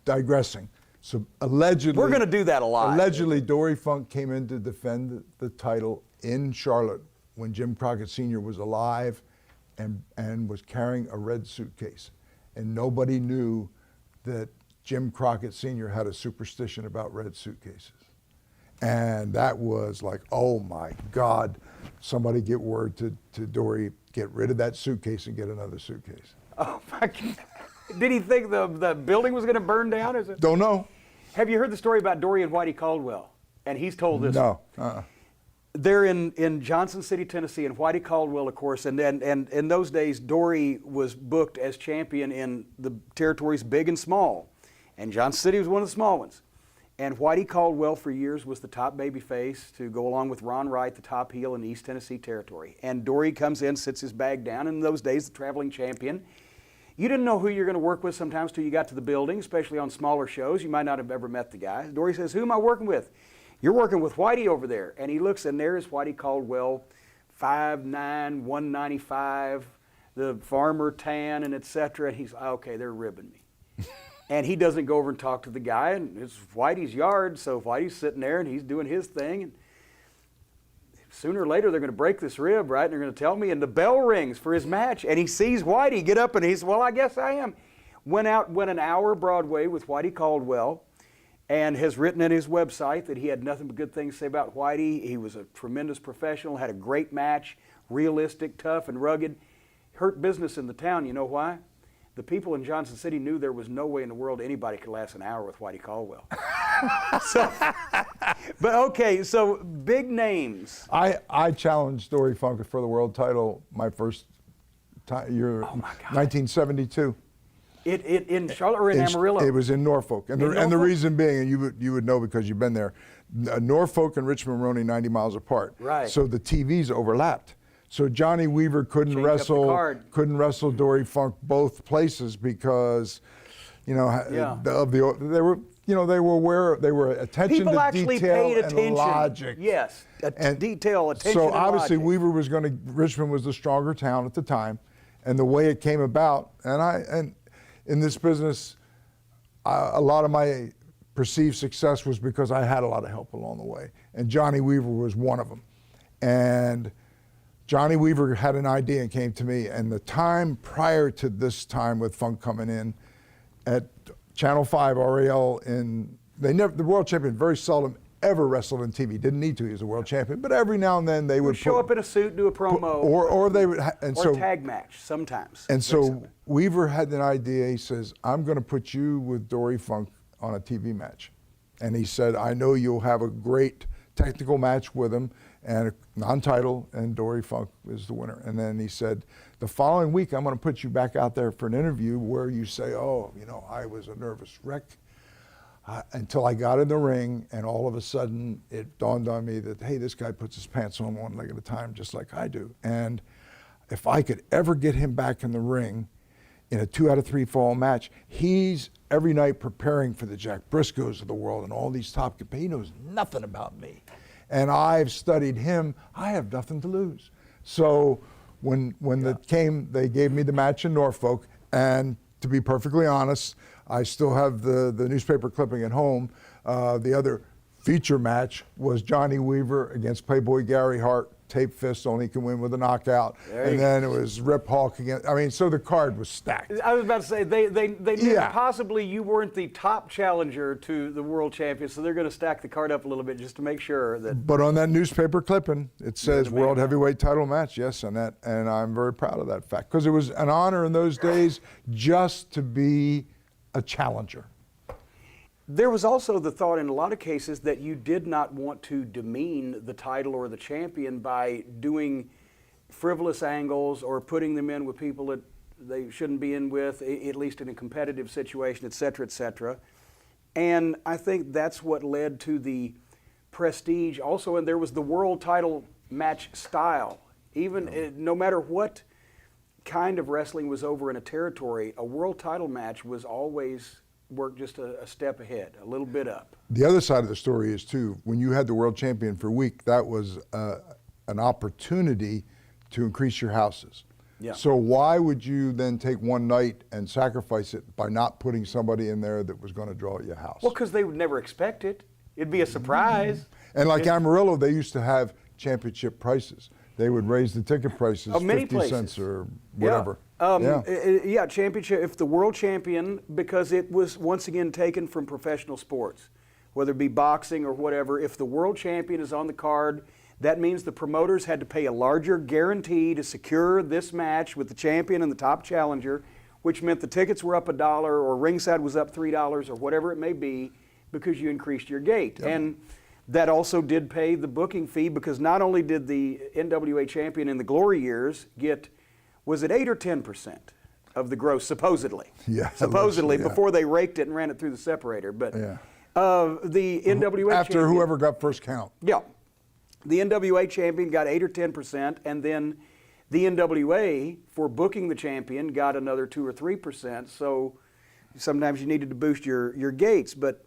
Digressing. So allegedly, we're going to do that a lot. Allegedly, Dory Funk came in to defend the title in Charlotte when Jim Crockett Sr. was alive and was carrying a red suitcase. And nobody knew that Jim Crockett Sr. had a superstition about red suitcases. And that was like, oh my God, somebody get word to Dory, get rid of that suitcase and get another suitcase. Oh my God. Did he think the building was going to burn down? Is it? Don't know. Have you heard the story about Dory and Whitey Caldwell? And he's told this. No. They're in Johnson City, Tennessee, and Whitey Caldwell, of course, and in those days, Dory was booked as champion in the territories big and small, and Johnson City was one of the small ones. And Whitey Caldwell, for years, was the top babyface to go along with Ron Wright, the top heel in the East Tennessee territory. And Dory comes in, sits his bag down, and in those days, the traveling champion. You didn't know who you're going to work with sometimes till you got to the building, especially on smaller shows. You might not have ever met the guy. Dory says, "Who am I working with?" "You're working with Whitey over there." And he looks, and there's Whitey Caldwell, 5'9", 195, the farmer tan, and etc. And he's, okay, they're ribbing me. And he doesn't go over and talk to the guy, and it's Whitey's yard, so Whitey's sitting there, and he's doing his thing. And sooner or later, they're going to break this rib, right? And they're going to tell me, and the bell rings for his match. And he sees Whitey get up, and he says, "Well, I guess I am." Went an hour Broadway with Whitey Caldwell, and has written in his website that he had nothing but good things to say about Whitey. He was a tremendous professional, had a great match, realistic, tough, and rugged. Hurt business in the town. You know why? The people in Johnson City knew there was no way in the world anybody could last an hour with Whitey Caldwell. But okay, so big names. I challenged Dory Funk for the world title my first year, 1972. In Charlotte or in Amarillo? It was in Norfolk. And the reason being, and you would know because you've been there, Norfolk and Richmond were only 90 miles apart. Right. So the TVs overlapped. So Johnny Weaver couldn't wrestle Dory Funk both places because, they were aware, they were attention People to actually detail paid and attention. logic. Yes, detail, attention, so and obviously logic. Weaver was Richmond was the stronger town at the time, and the way it came about, and in this business, a lot of my perceived success was because I had a lot of help along the way, and Johnny Weaver was one of them. And Johnny Weaver had an idea and came to me, and the time prior to this time with Funk coming in, at Channel 5 RAL in the world champion very seldom ever wrestled on TV. Didn't need to. He was a world champion, but every now and then they would show up in a suit, do a promo, or they would, or tag match sometimes. And so Weaver had an idea. He says, "I'm going to put you with Dory Funk on a TV match," and he said, "I know you'll have a great technical match with him and a non-title, and Dory Funk is the winner." And then he said, "The following week, I'm going to put you back out there for an interview where you say, oh, you know, I was a nervous wreck until I got in the ring, and all of a sudden it dawned on me that, hey, this guy puts his pants on one leg at a time just like I do. And if I could ever get him back in the ring in a 2 out of 3 fall match, he's every night preparing for the Jack Briscoes of the world and all these top, but he knows nothing about me. And I've studied him, I have nothing to lose." So when they gave me the match in Norfolk, and to be perfectly honest, I still have the newspaper clipping at home. The other feature match was Johnny Weaver against Playboy Gary Hart, tape fist, only can win with a knockout. And then it was Rip Hawk against, I mean, so the card was stacked. I was about to say, they knew that possibly you weren't the top challenger to the world champion, so they're going to stack the card up a little bit just to make sure that. But on that newspaper clipping, it says world heavyweight title match, yes, and I'm very proud of that fact, because it was an honor in those days just to be a challenger. There was also the thought in a lot of cases that you did not want to demean the title or the champion by doing frivolous angles or putting them in with people that they shouldn't be in with, at least in a competitive situation, et cetera, et cetera. And I think that's what led to the prestige also. And there was the world title match style. Even no matter what kind of wrestling was over in a territory, a world title match was always worked just a step ahead, a little bit up. The other side of the story is, too, when you had the world champion for a week, that was an opportunity to increase your houses. Yeah. So why would you then take one night and sacrifice it by not putting somebody in there that was going to draw your house? Well, because they would never expect it. It'd be a surprise. And like Amarillo, they used to have championship prices. They would raise the ticket prices 50 cents or whatever. Championship. If the world champion, because it was once again taken from professional sports, whether it be boxing or whatever, if the world champion is on the card, that means the promoters had to pay a larger guarantee to secure this match with the champion and the top challenger, which meant the tickets were up $1 or ringside was up $3 or whatever it may be, because you increased your gate. Yep. And that also did pay the booking fee, because not only did the NWA champion in the glory years get, was it 8 or 10% of the gross, supposedly? Yeah. Supposedly, before they raked it and ran it through the separator. But the NWA after champion, whoever got first count. Yeah. The NWA champion got 8 or 10%, and then the NWA, for booking the champion, got another 2 or 3%. So sometimes you needed to boost your gates. But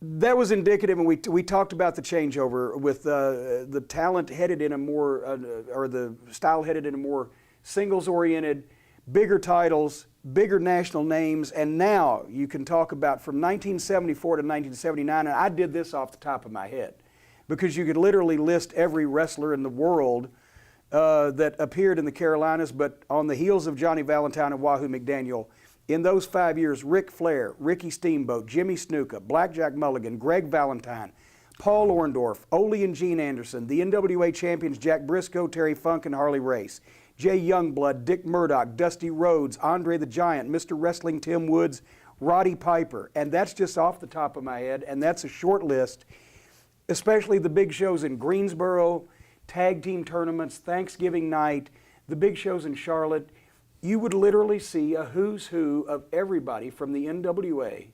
that was indicative, and we talked about the changeover with the talent headed in a more, or the style headed in a more singles-oriented, bigger titles, bigger national names, and now you can talk about from 1974 to 1979, and I did this off the top of my head, because you could literally list every wrestler in the world that appeared in the Carolinas, but on the heels of Johnny Valentine and Wahoo McDaniel, in those 5 years, Ric Flair, Ricky Steamboat, Jimmy Snuka, Blackjack Mulligan, Greg Valentine, Paul Orndorff, Ole and Gene Anderson, the NWA champions Jack Briscoe, Terry Funk, and Harley Race, Jay Youngblood, Dick Murdoch, Dusty Rhodes, Andre the Giant, Mr. Wrestling Tim Woods, Roddy Piper. And that's just off the top of my head, and that's a short list, especially the big shows in Greensboro, tag team tournaments, Thanksgiving night, the big shows in Charlotte. You would literally see a who's who of everybody from the NWA,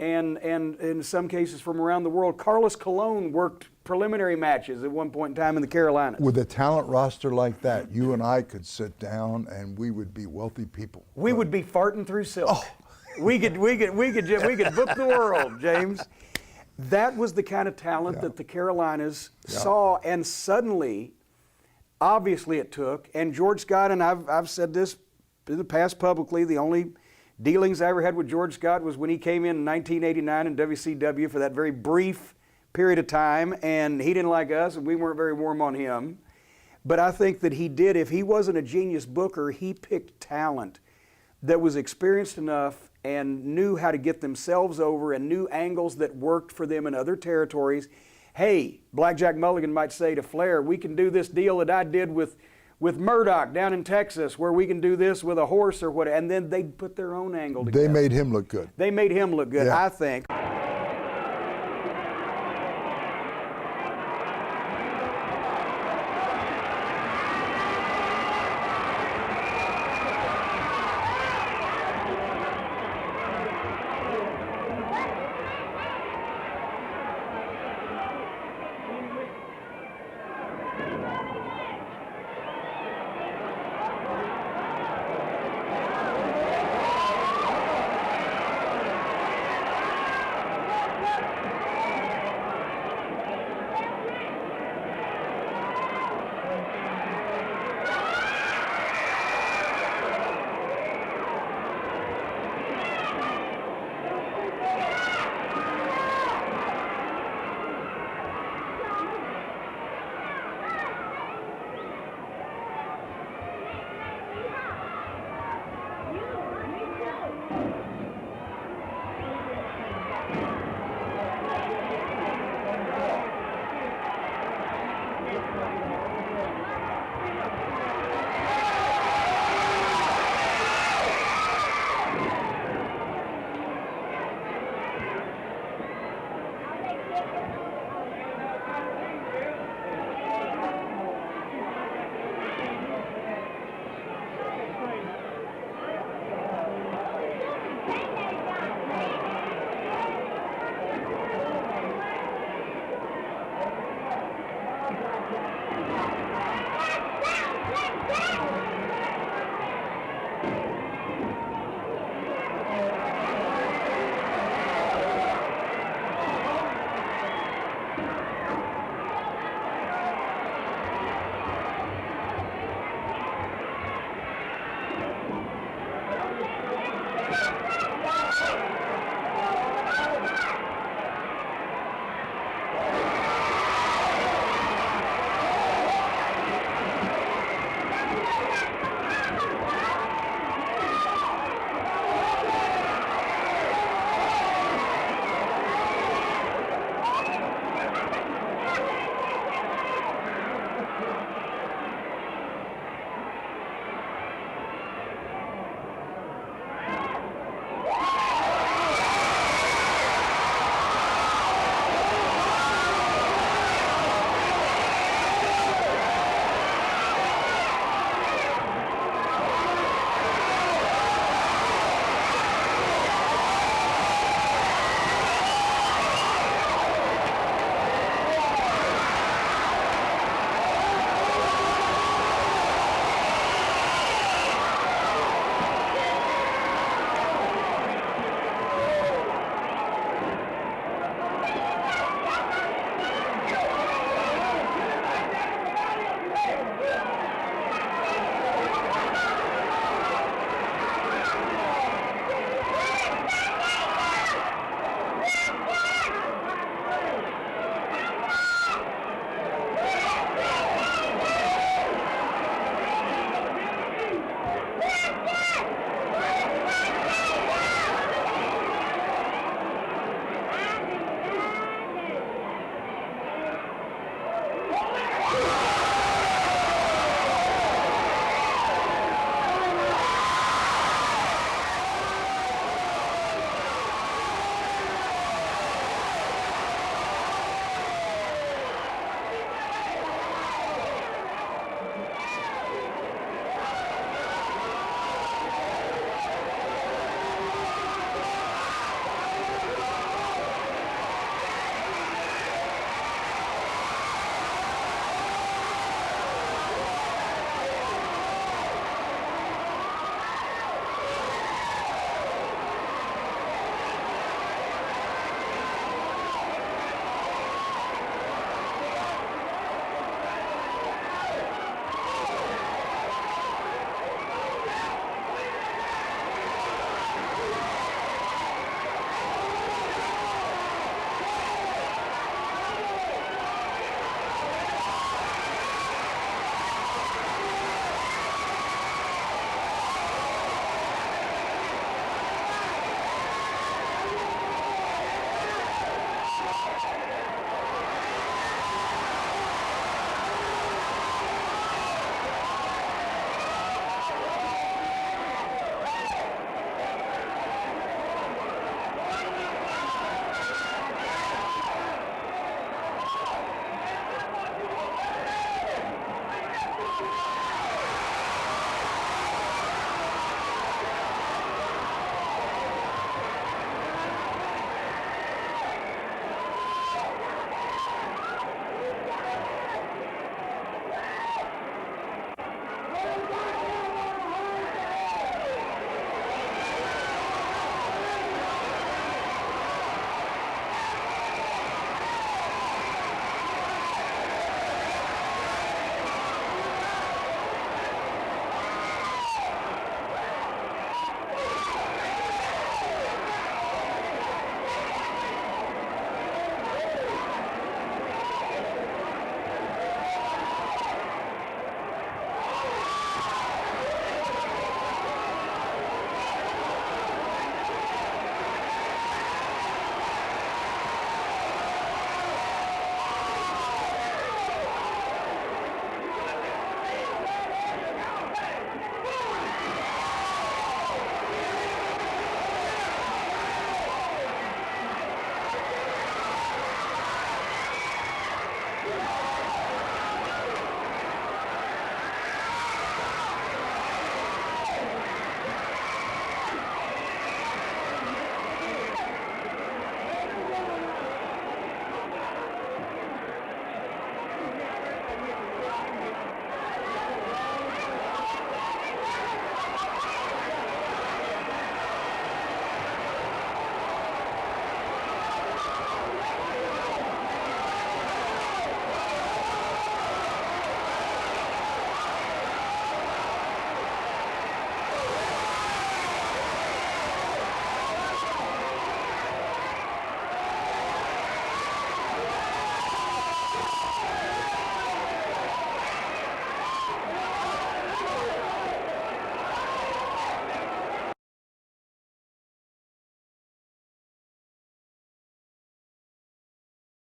and in some cases from around the world. Carlos Colon worked preliminary matches at one point in time in the Carolinas. With a talent roster like that, you and I could sit down and we would be wealthy people. We would be farting through silk. Oh. We could book the world, James. That was the kind of talent that the Carolinas saw, and suddenly, obviously it took, and George Scott, and I've said this in the past publicly, the only dealings I ever had with George Scott was when he came in 1989 in WCW for that very brief period of time, and he didn't like us, and we weren't very warm on him. But I think that he did, if he wasn't a genius booker, he picked talent that was experienced enough and knew how to get themselves over and knew angles that worked for them in other territories. Hey, Blackjack Mulligan might say to Flair, we can do this deal that I did with Murdoch down in Texas, where we can do this with a horse or what, and then they'd put their own angle together. They made him look good. They made him look good, Yeah. I think.